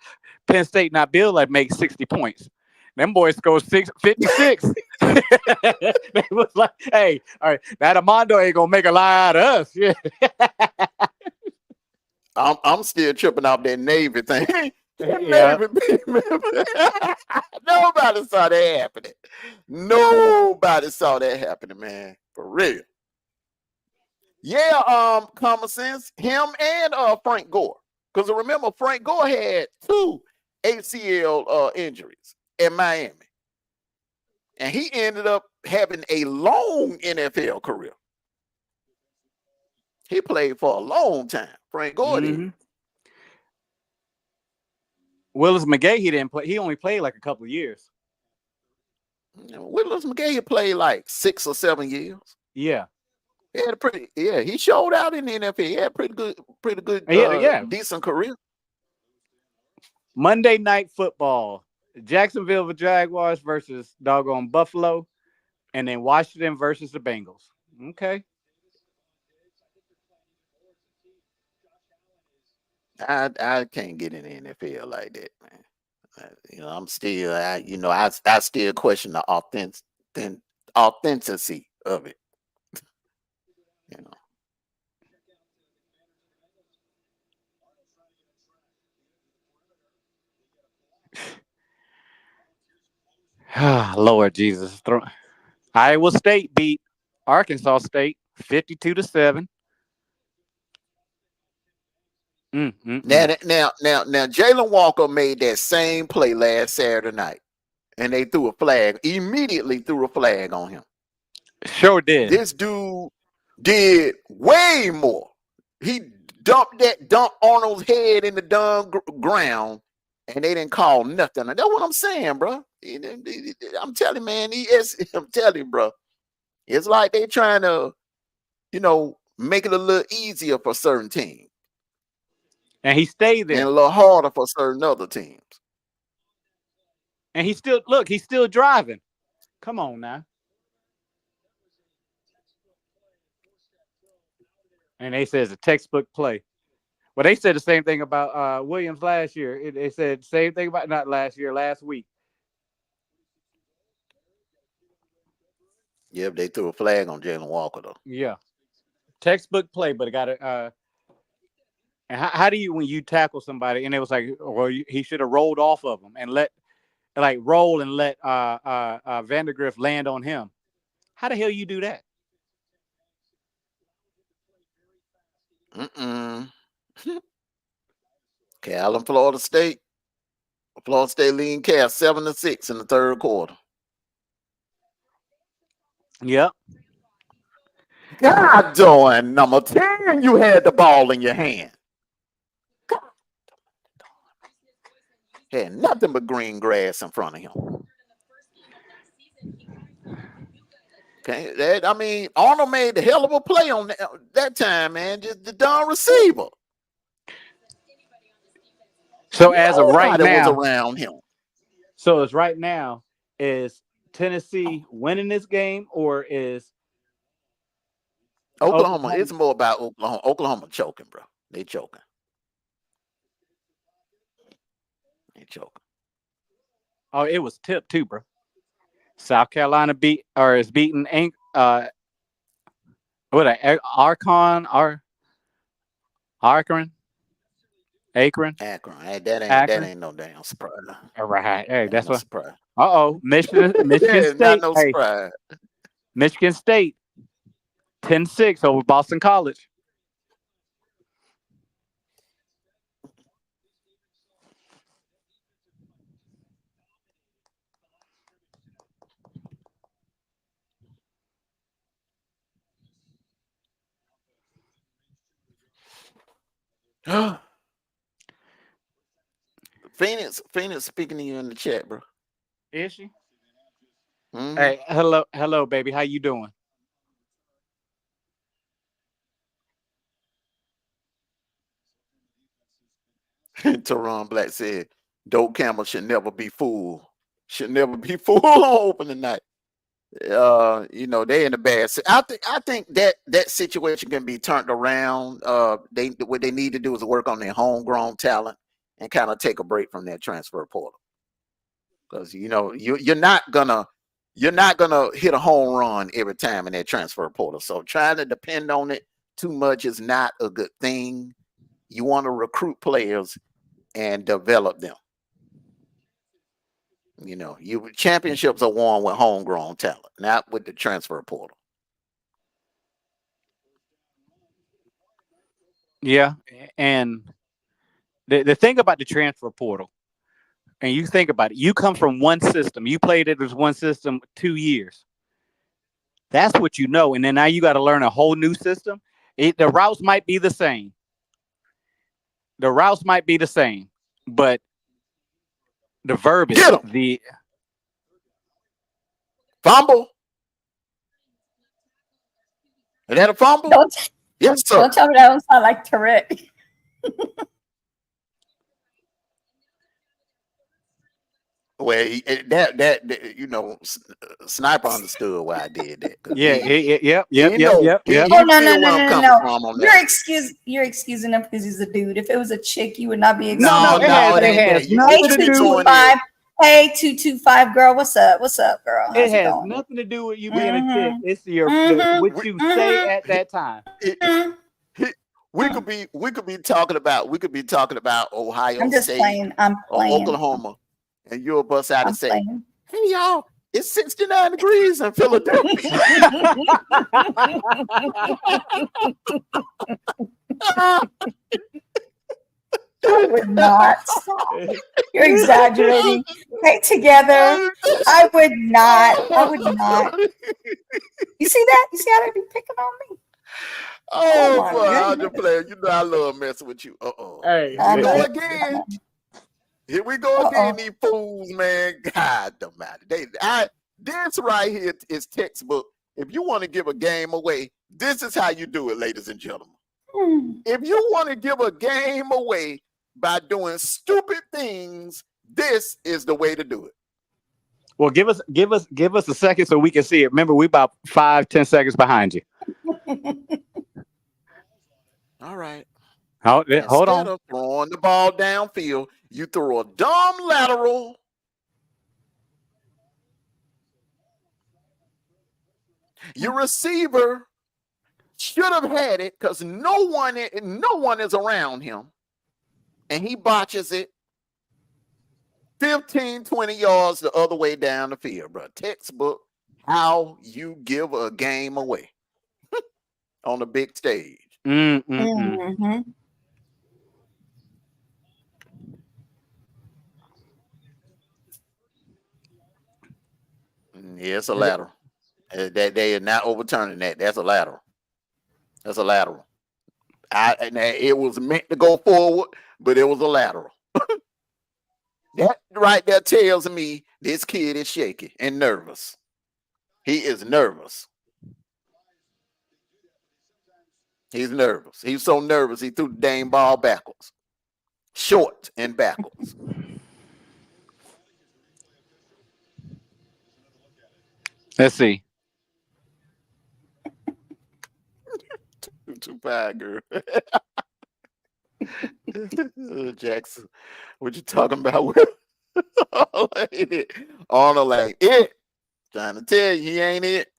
Penn State not built like make 60 points. Them boys scored 56. They was like, hey, all right, that Armando ain't gonna make a lie out of us. Yeah. I'm still tripping off that Navy thing. Yeah. Navy Nobody saw that happening. Nobody saw that happening, man. For real. Yeah, common sense. Him and Frank Gore. Because remember, Frank Gore had 2 ACL injuries in Miami. And he ended up having a long NFL career. He played for a long time. Frank Gore did. Willis McGahee didn't play. He only played like a couple of years. Willis McGahee played like 6 or 7 years. Yeah. He had he showed out in the NFL. He had pretty good, decent career. Monday Night Football, Jacksonville Jaguars versus doggone Buffalo, and then Washington versus the Bengals. Okay. I can't get in the NFL like that, man. I'm still, I still question the authenticity of it. Lord Jesus. Iowa State beat Arkansas State 52-7. Now, Jalen Walker made that same play last Saturday night, and they immediately threw a flag on him. Sure did. This dude did way more. He dumped Arnold's head in the dumb ground, and they didn't call nothing. That's what I'm saying, bro. I'm telling you, man. I'm telling you, bro. It's like they trying to, make it a little easier for certain teams. And he stayed there. And a little harder for certain other teams. And he's still driving. Come on now. And they said it's a textbook play. Well, they said the same thing about Williams last year. They said the same thing about not last year, last week. Yeah, they threw a flag on Jalen Walker, though. Yeah. Textbook play, but it got to and how do you, when you tackle somebody and it was like, well, he should have rolled off of him and let Vandergrift land on him. How the hell you do that? Cal and Florida State. Florida State leading Cal 7-6 in the third quarter. Yep. God darn, number 10, you had the ball in your hand. God. Had nothing but green grass in front of him. Okay, Arnold made the hell of a play on that time, man. Just the darn receiver. So as of right now, was around him. So as right now, is Tennessee winning this game or is Oklahoma? It's more about Oklahoma. Oklahoma choking, bro. They choking. Oh, it was tipped too, bro. South Carolina is beating Akron. That ain't no damn surprise. All right. Hey, that's what. Surprise. Michigan State. Not no surprise. Michigan State 10-6 over Boston College. Phoenix speaking to you in the chat, bro. Is she? Mm-hmm. Hey, hello, baby. How you doing? Teron Black said, Doak Campbell should never be fooled. Should never be fooled on opening night. They in a bad. I think that situation can be turned around. What they need to do is work on their homegrown talent and kind of take a break from that transfer portal, because you're not gonna you're not gonna hit a home run every time in that transfer portal. So trying to depend on it too much is not a good thing. You want to recruit players and develop them. You know, championships are won with homegrown talent, not with the transfer portal. Yeah, and the thing about the transfer portal, and you think about it, you come from one system. You played it as one system 2 years. That's what you know, and then now you got to learn a whole new system. The routes might be the same. But the verbiage, the fumble. Is that a fumble? Yes, sir. Don't tell me that don't sound like Tourette. Well, that you know, Sniper understood why I did that. Yep. Oh no. You're excusing him because he's a dude. If it was a chick, you would not be excusing. No, it has nothing to do with it. Hey, 225 girl, what's up, girl? How's it has nothing to do with you being a chick. It's what you say at that time. We could be talking about Ohio I'm just State playing. I'm playing. Or Oklahoma, and you'll bust out and say, "Hey y'all, it's 69 degrees in Philadelphia." I would not. You're exaggerating. Hey, together. I would not. You see that? You see how they be picking on me? Oh boy, I'm just playing. You know I love messing with you. Hey, here we go again. These fools, man. God almighty. This right here is textbook. If you want to give a game away, this is how you do it, ladies and gentlemen. If you want to give a game away by doing stupid things, this is the way to do it. Well, give us a second so we can see it. Remember, we about 5-10 seconds behind you. All right. Hold on. Instead of throwing the ball downfield, you throw a dumb lateral. Your receiver should have had it because no one is around him, and he botches it 15, 20 yards the other way down the field, bro. Textbook how you give a game away on the big stage. Mm-hmm. Yeah, it's a lateral. They are not overturning that. That's a lateral. It was meant to go forward, but it was a lateral. That right there tells me this kid is shaky and nervous. He is nervous. He's nervous. He's so nervous he threw the dang ball backwards. Short and backwards. Let's see. Too bad, girl. Jackson, what you talking about? Arnold like it. Trying to tell you he ain't it.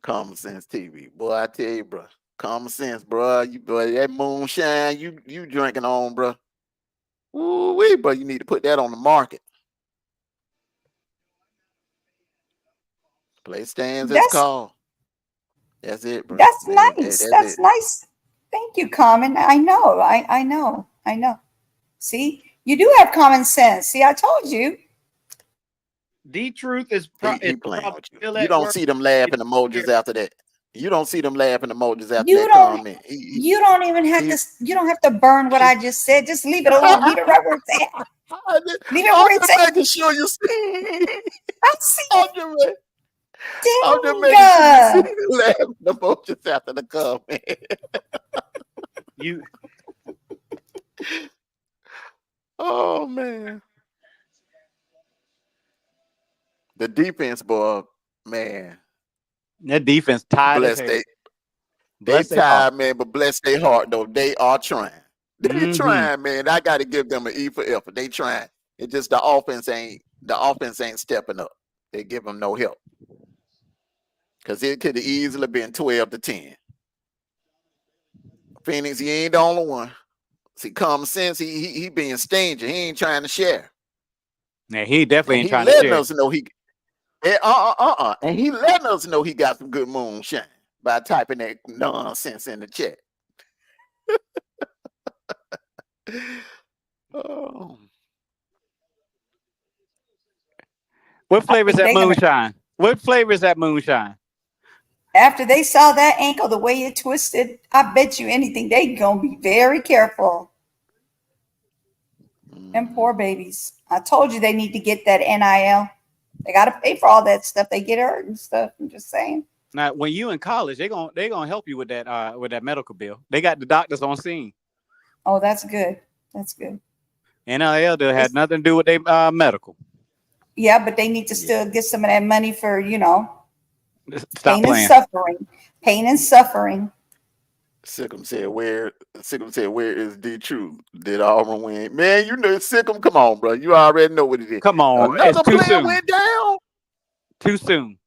Common Sense TV. Boy, I tell you, bro. Common sense, bro. That moonshine you drinking on, bro. Ooh-wee, bro. You need to put that on the market. Play stands as called. That's it, bro. That's nice. That's nice. Thank you, Common. I know. I know. See, you do have common sense. See, I told you. The truth is he playing with you. You don't see them laughing emojis after that. You don't see them laughing emojis after that comment. You don't even have to. You don't have to burn what I just said. Just leave it alone. Leave it right where it's at. Leave it where it's at. Making sure you see. I see. I'm just making sure you see laughing emojis after the comment. Oh man. The defense, boy, man. That defense tired. They tired, man, but bless their heart, though. They are trying. They're trying, man. I got to give them an E for effort. They trying. It's just the offense ain't the offense ain't stepping up. They give them no help. Because it could have easily been 12-10. Phoenix, he ain't the only one. See, common sense, he being stingy. He ain't trying to share. Yeah, he definitely ain't trying to letting share. us know he and he letting us know he got some good moonshine by typing that nonsense in the chat. Oh. What flavor is that moonshine? What flavor is that moonshine? After they saw that ankle, the way it twisted, I bet you anything they gonna be very careful. Them poor babies. I told you they need to get that NIL. They got to pay for all that stuff. They get hurt and stuff. I'm just saying. Now, when you in college, they gonna help you with that medical bill. They got the doctors on scene. Oh, that's good. That's good. NIL had nothing to do with their medical. Yeah, but they need to still get some of that money for, Stop playing. Pain and suffering. Sikkim said, where is the truth? Did Auburn win? Man, you know, Sikkim, come on, bro. You already know what it is. Come on. Another it's too player soon. went down. Too soon.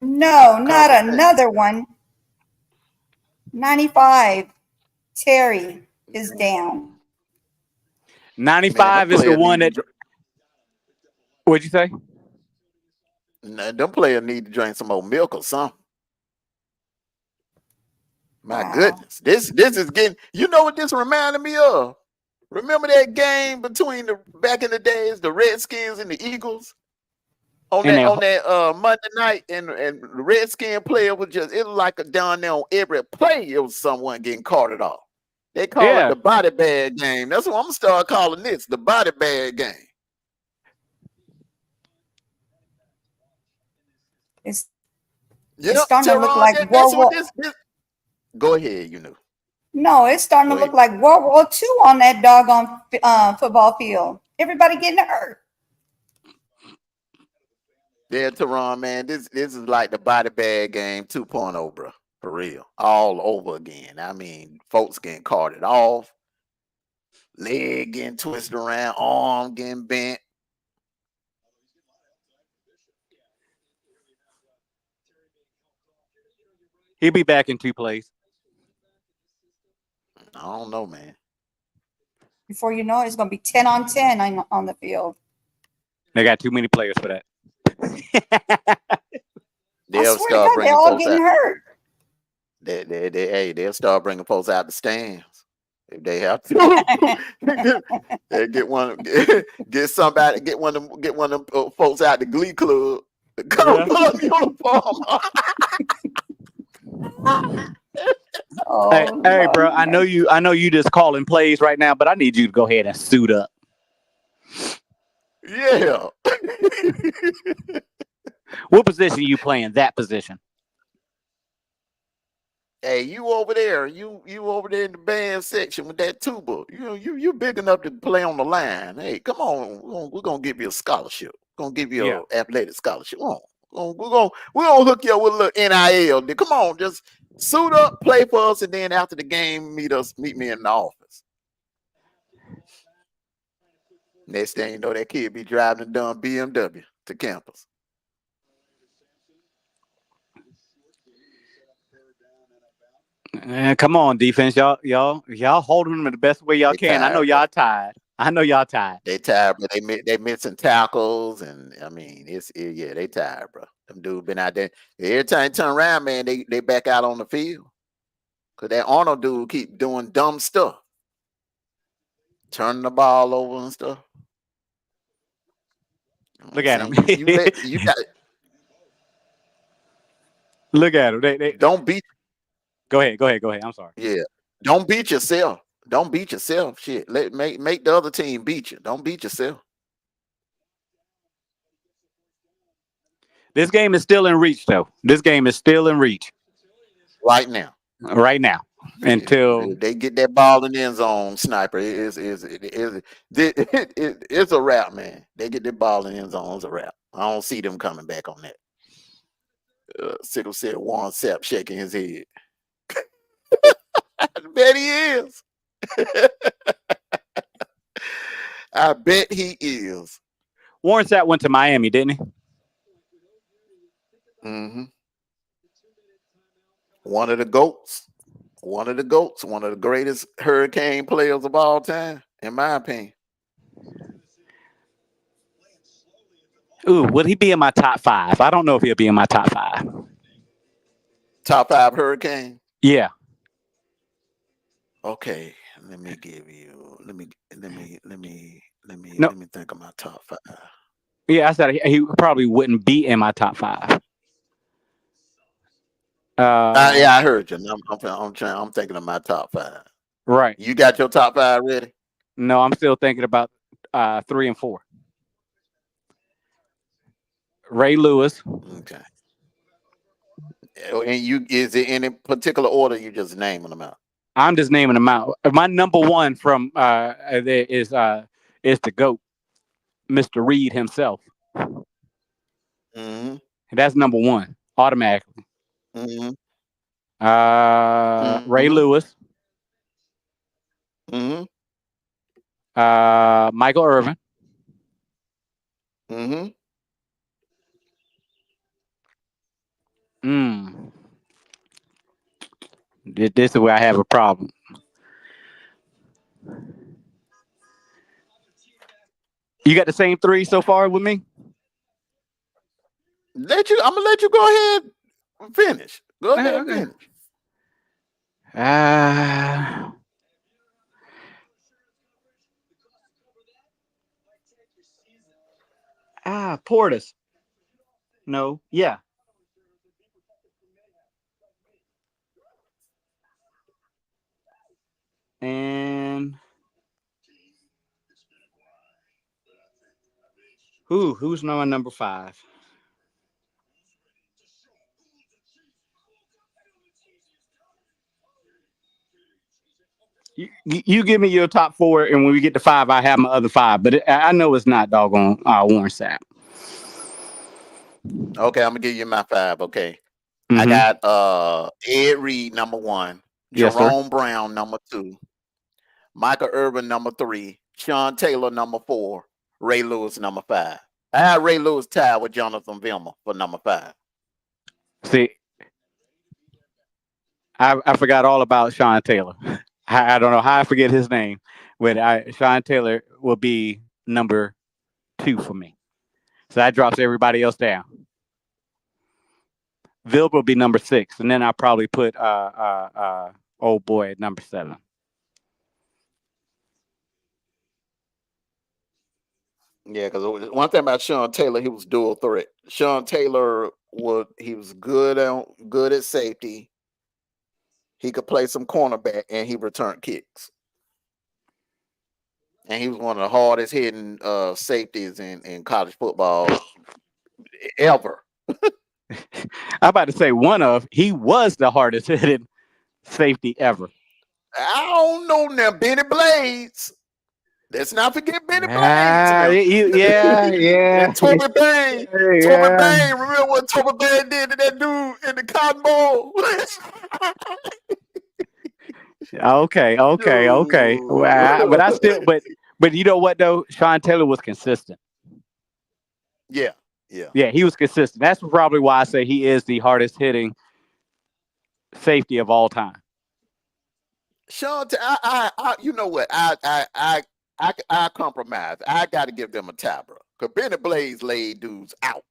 No, not another one. 95. Terry is down. 95 is the one that. What'd you say? Nah, them players need to drink some more milk or something. My goodness. This is getting, you know what this reminded me of? Remember that game between back in the days, the Redskins and the Eagles? On that Monday night, and the Redskin player was just, it was like a down there on every play, it was someone getting carted off. They call it the body bag game. That's what I'm gonna start calling this, the body bag game. It's starting to look like Go ahead, you know. No, it's starting to look like World War II on that doggone football field. Everybody getting hurt. Yeah, Teron, man, this is like the body bag game 2.0, bro. For real. All over again. I mean, folks getting carted off, leg getting twisted around, arm getting bent. He'll be back in 2 plays. I don't know, man. Before you know it, it's going to be 10 on 10 on the field. They got too many players for that. They'll start bringing they're all getting hurt. They'll start bringing folks out the stands if they have to. They get one of them folks out the Glee Club to come pull up uniform. Hey, bro, I know you just calling plays right now, but I need you to go ahead and suit up. Yeah. What position you playing? That position. Hey, you over there. You over there in the band section with that tuba. You big enough to play on the line. Hey, come on. We're gonna give you a scholarship. We're gonna give you an athletic scholarship. We're gonna hook you up with a little NIL. Come on, just suit up, play for us, and then after the game, meet me in the office. Next thing you know, that kid be driving a dumb BMW to campus. Come on, defense, y'all holding them the best way y'all can. Tired, I know y'all tired. They tired, but they missing tackles, and I mean, they tired, bro. Them dudes been out there. Every time they turn around, man, they back out on the field. Cause that Arnold dude keep doing dumb stuff, turning the ball over and stuff. Look at him. You got. Look at him. They don't beat. Go ahead. I'm sorry. Yeah, don't beat yourself. Don't beat yourself. Shit, make the other team beat you. Don't beat yourself. This game is still in reach, though. This game is still in reach right now. Until they get that ball in the end zone, sniper. It's a wrap, man. They get that ball in the end zone, it's a wrap. I don't see them coming back on that. Sickle said Warren Sapp shaking his head. I bet he is. I bet he is. Warren Sapp went to Miami, didn't he? Mm-hmm. One of the GOATs. One of the greatest Hurricane players of all time, in my opinion. Ooh, would he be in my top 5? I don't know if he'll be in my top 5. Top 5 Hurricane? Yeah. Okay, let me think of my top 5. Yeah, I said he probably wouldn't be in my top 5. Yeah, I heard you. I'm thinking of my top 5. Right. You got your top 5 ready? No, I'm still thinking about 3 and 4. Ray Lewis. Okay. And is it in a particular order? You just naming them out? I'm just naming them out. My number 1 from is the GOAT, Mr. Reed himself. Mm-hmm. That's number 1 automatically. Mm-hmm. Ray Lewis. Mm-hmm. Michael Irvin. Mm-hmm. This is where I have a problem. You got the same 3 so far with me? I'm gonna let you go ahead and finish. Go ahead and finish. Portis. No. Yeah. And who's number 5? You give me your top 4, and when we get to 5, I have my other 5. But I know it's not doggone Warren Sapp. Okay, I'm gonna give you my 5. Okay, Mm-hmm. I got Ed Reed number 1, yes, Jerome Brown number 2, Michael Irvin number 3, Sean Taylor number 4, Ray Lewis number 5. I had Ray Lewis tied with Jonathan Vilma for number 5. See, I forgot all about Sean Taylor. I don't know how I forget his name, but Sean Taylor will be number 2 for me. So that drops everybody else down. Vilma will be number 6, and then I'll probably put old boy at number 7. Yeah, because one thing about Sean Taylor, he was dual threat. Sean Taylor was good at safety. He could play some cornerback, and he returned kicks. And he was one of the hardest hitting safeties in college football ever. I'm about to say he was the hardest hitting safety ever. I don't know now, Benny Blades. Let's not forget Benny Blades. Yeah. And Toby Bain. Yeah. Toby Bain. Remember what Toby Bain did to that dude in the Cotton Bowl? Okay. Well, but you know what though? Sean Taylor was consistent. Yeah. He was consistent. That's probably why I say he is the hardest hitting safety of all time. Sean, I you know what? I compromise. I got to give them a tie, bro. Because Benny Blades laid dudes out.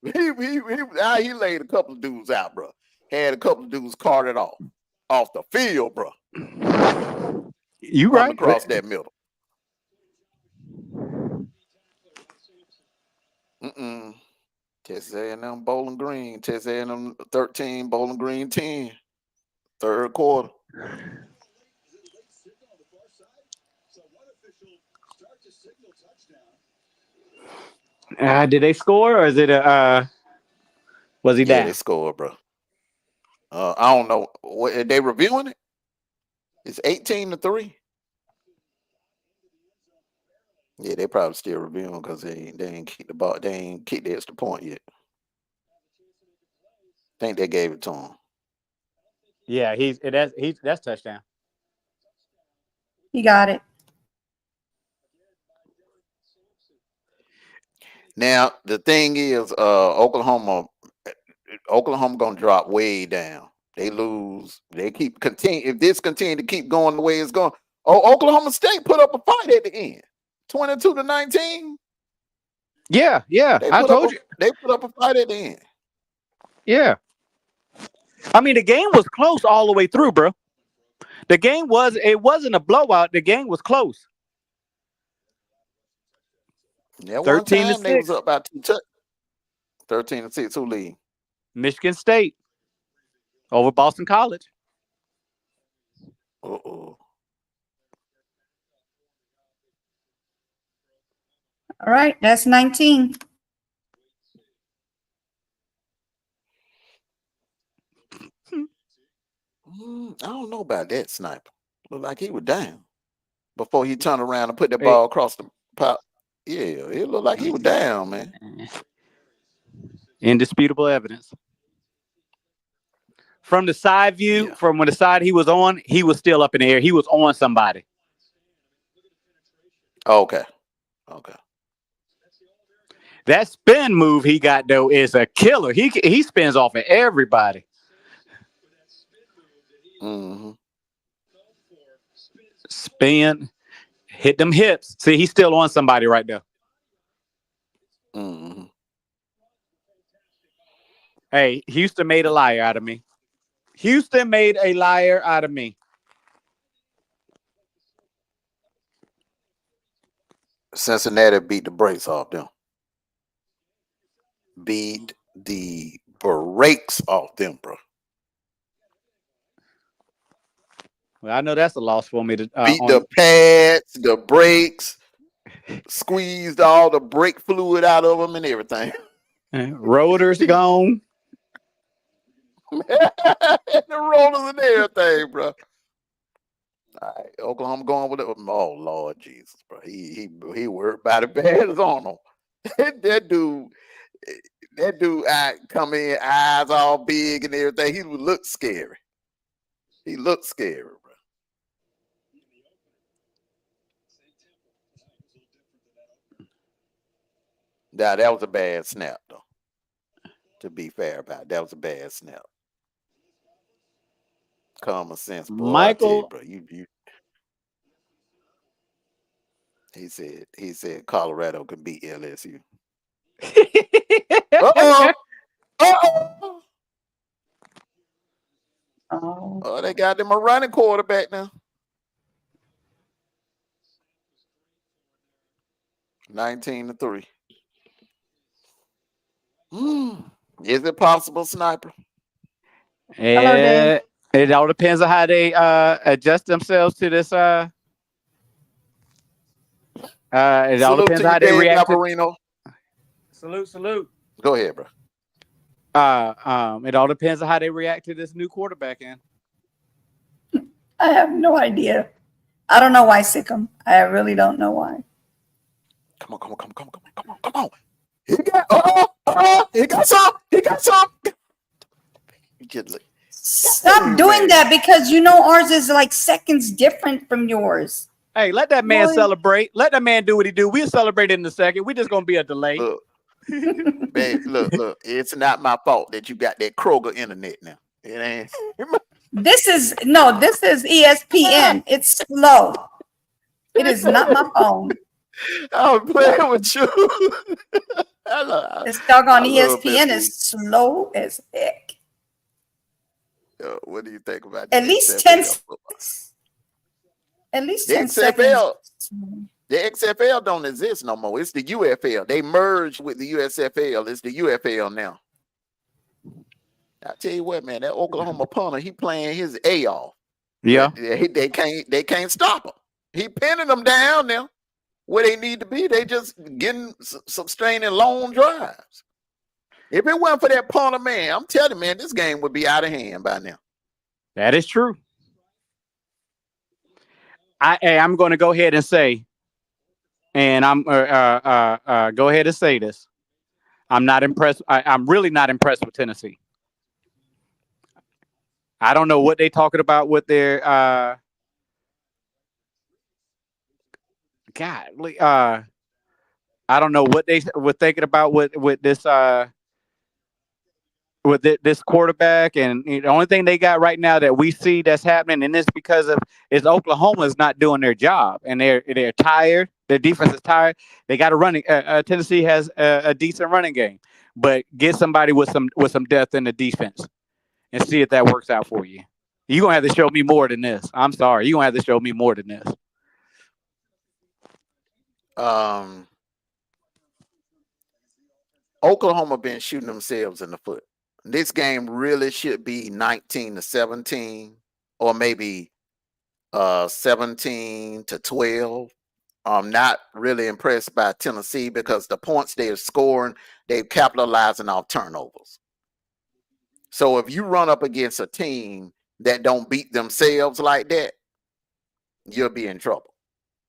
He laid a couple of dudes out, bro. Had a couple of dudes carted off the field, bro. You right across that middle. Texas A&M Bowling Green. Texas A&M 13, Bowling Green 10. Third quarter. Did they score or is it was he down? Yeah, they scored, bro. I don't know. Are they reviewing it? It's 18-3. Yeah, they probably still reviewing because they ain't kicked the ball. They ain't kicked the extra point yet. think they gave it to him. Yeah, that's touchdown. He got it. Now the thing is, Oklahoma gonna drop way down. They lose. They continue. If this continue to keep going the way it's going, Oklahoma State put up a fight at the end, 22-19. Yeah. I told you they put up a fight at the end. Yeah. I mean, the game was close all the way through, bro. It wasn't a blowout. The game was close. Yeah, 13-6. They was up by 2 13-6. Who lead? Michigan State over Boston College. All right, that's 19. I don't know about that sniper. Looked like he was down before he turned around and put that ball across the pop. Yeah, it looked like he was down, man. Indisputable evidence. From the side view, from the side he was on, he was still up in the air. He was on somebody. Okay. That spin move he got, though, is a killer. He spins off of everybody. Mm-hmm. Spin, hit them hips. See, he's still on somebody right there. Mm-hmm. Hey, Houston made a liar out of me. Cincinnati beat the brakes off them. Beat the brakes off them, bro. Well, I know that's a loss for me to beat the pads, the brakes, squeezed all the brake fluid out of them and everything. Rotors gone. The rollers and everything, bro. All right, Oklahoma going with it. Oh Lord Jesus, bro. He worried about it bad as on him. that dude, come in, eyes all big and everything. He would look scary. He looked scary, bro. Now that was a bad snap, though. To be fair about it, that was a bad snap. Common sense, boy. Michael, bro. You. He said Colorado could beat LSU. Uh-oh. Oh, they got them a running quarterback now. 19-3. Is it possible, Sniper? It all depends on how they adjust themselves to this. It all depends on how they react. Salute. Go ahead, bro. It all depends on how they react to this new quarterback in. I have no idea. I don't know why sick him. I really don't know why. Come on. He got some. Stop doing that because you know ours is like seconds different from yours. Hey, let that man celebrate. Let that man do what he do. We'll celebrate in a second. We're just gonna be a delay. Look, babe, look. It's not my fault that you got that Kroger internet now. It ain't. This is ESPN. It's slow. It is not my phone. I was playing with you. This doggone ESPN is slow as heck. What do you think about at least 10 seconds? At least 10 seconds. The XFL don't exist no more. It's the UFL. They merged with the USFL. It's the UFL now. I tell you what, man, that Oklahoma punter, he playing his A off. Yeah. They can't stop him. He pinning them down now where they need to be. They just getting some straining long drives. If it wasn't for that punter, man, I'm telling you, man, this game would be out of hand by now. That is true. I'm going to go ahead and say, and I'm go ahead and say this. I'm not impressed. I'm really not impressed with Tennessee. I don't know what they talking about with their God. I don't know what they were thinking about with this this quarterback, and the only thing they got right now that we see that's happening, and it's because of is Oklahoma is not doing their job, and they're tired. Their defense is tired. They got a running. Tennessee has a decent running game, but get somebody with some depth in the defense and see if that works out for you. You're gonna have to show me more than this. I'm sorry, you're gonna have to show me more than this. Oklahoma been shooting themselves in the foot. This game really should be 19-17, or maybe 17-12. I'm not really impressed by Tennessee because the points they're scoring, they're capitalizing off turnovers. So if you run up against a team that don't beat themselves like that, you'll be in trouble.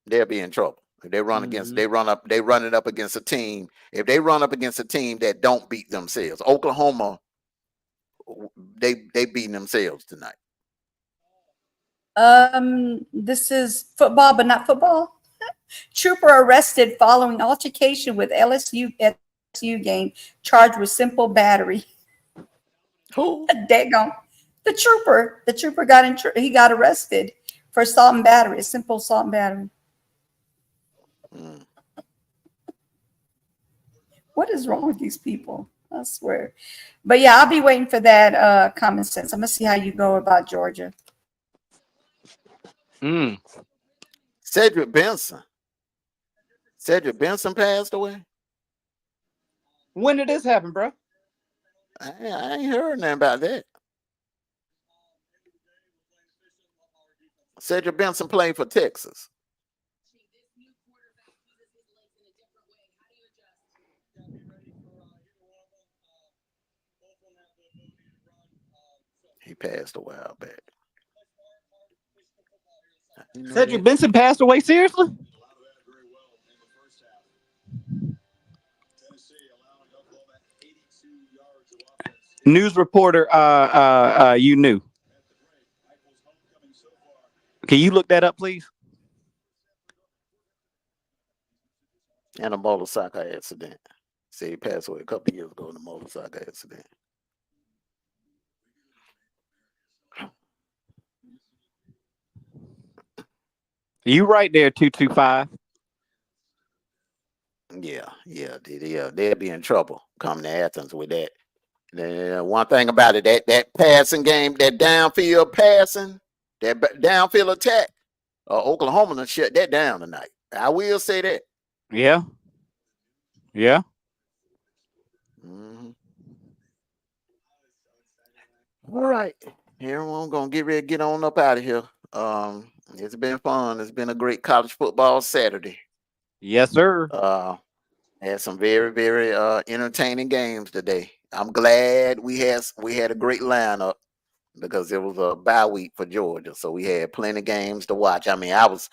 They'll be in trouble. If they run against, they run it up against a team. If they run up against a team that don't beat themselves, Oklahoma, they beating themselves tonight. This is football, but not football. Trooper arrested following altercation with LSU game, charged with simple battery. Who? Daggone. The trooper got arrested for assault and battery, simple assault and battery. What is wrong with these people? I swear. But yeah, I'll be waiting for that common sense. I'm gonna see how you go about Georgia. Cedric Benson passed away. When did this happen, bro? I ain't heard nothing about that. Cedric Benson played for Texas. He passed a while back. Cedric Benson passed away? Seriously? News reporter, you knew. Can you look that up, please? And a motorcycle accident. See, he passed away a couple of years ago in a motorcycle accident. You right there, 225. Yeah, they'll be in trouble coming to Athens with that. One thing about it, that passing game, that downfield passing, that downfield attack, Oklahoma done shut that down tonight. I will say that. Yeah. All right, everyone gonna get ready to get on up out of here. It's been fun. It's been a great college football Saturday. Yes, sir. Had some very, very entertaining games today. I'm glad we had a great lineup because it was a bye week for Georgia, so we had plenty of games to watch. I mean, I was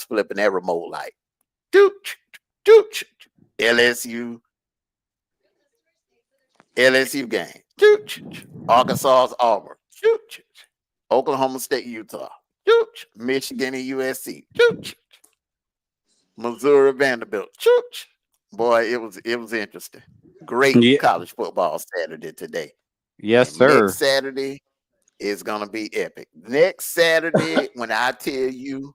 flipping that remote like, LSU game, Arkansas's Auburn, Oklahoma State, Utah, Michigan and USC, Missouri, Vanderbilt, Boy, it was interesting. Great college football Saturday today. Yes, and sir. Next Saturday is gonna be epic. Next Saturday, when I tell you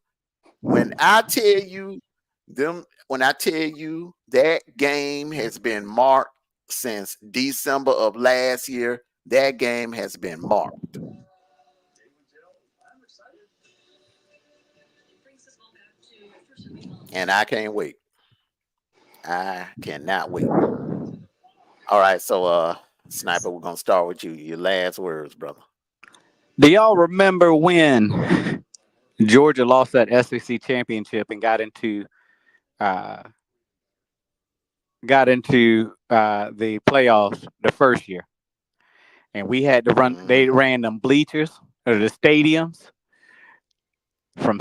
that game has been marked since December of last year, that game has been marked. And I can't wait. I cannot wait. All right, so Sniper, we're gonna start with you. Your last words, brother. Do y'all remember when Georgia lost that SEC championship and got into the playoffs the first year? And we had to run. They ran them bleachers or the stadiums from.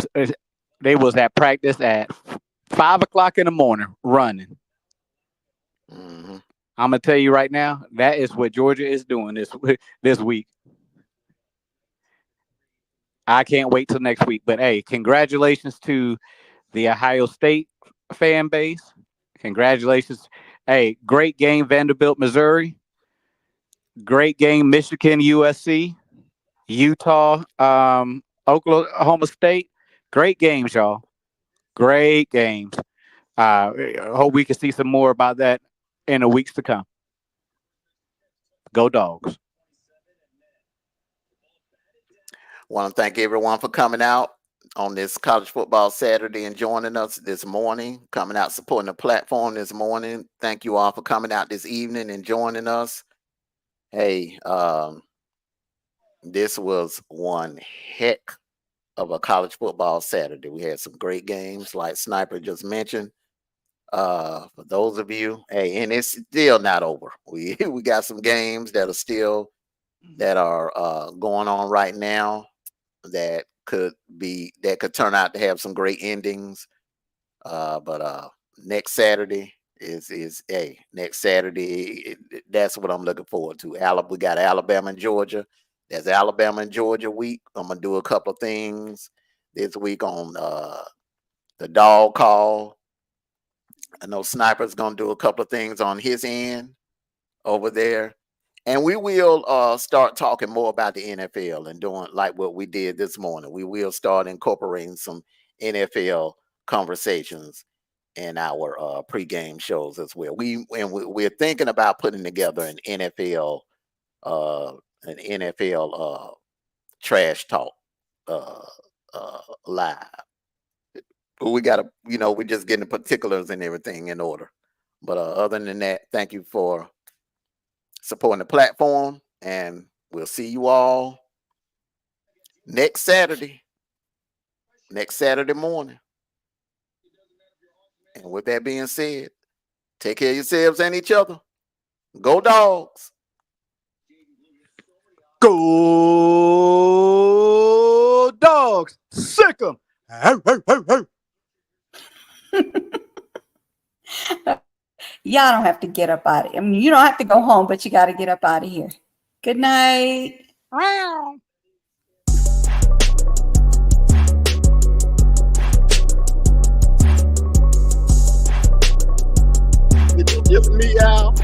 They was at practice at 5 o'clock in the morning running. I'm gonna tell you right now, that is what Georgia is doing this week. I can't wait till next week. But hey, congratulations to the Ohio State fan base. Congratulations. Hey, great game, Vanderbilt, Missouri. Great game, Michigan, USC, Utah, Oklahoma State. Great games, y'all. Great games. I hope we can see some more about that in the weeks to come. Go Dogs. Want to thank everyone for coming out on this college football Saturday and joining us this morning, coming out supporting the platform this morning. Thank you all for coming out this evening and joining us. Hey, this was one heck of a college football Saturday. We had some great games, like Sniper just mentioned. For those of you, hey, and it's still not over. We got some games that are going on right now that could turn out to have some great endings. But next Saturday next Saturday, that's what I'm looking forward to. We got Alabama and Georgia. There's Alabama and Georgia week. I'm gonna do a couple of things this week on the dog call. I know Sniper's gonna do a couple of things on his end over there. And we will start talking more about the NFL and doing like what we did this morning. We will start incorporating some NFL conversations in our pregame shows as well. We're thinking about putting together an NFL trash talk live. But we gotta, we're just getting the particulars and everything in order. But other than that, thank you for supporting the platform, and we'll see you all next Saturday morning. And with that being said, take care of yourselves and each other. Go Dogs. Go Dogs. Sick 'em. Y'all don't have to get up out of here. I mean, you don't have to go home, but you got to get up out of here. Good night. Did you give me out?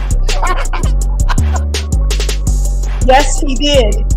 Yes, he did.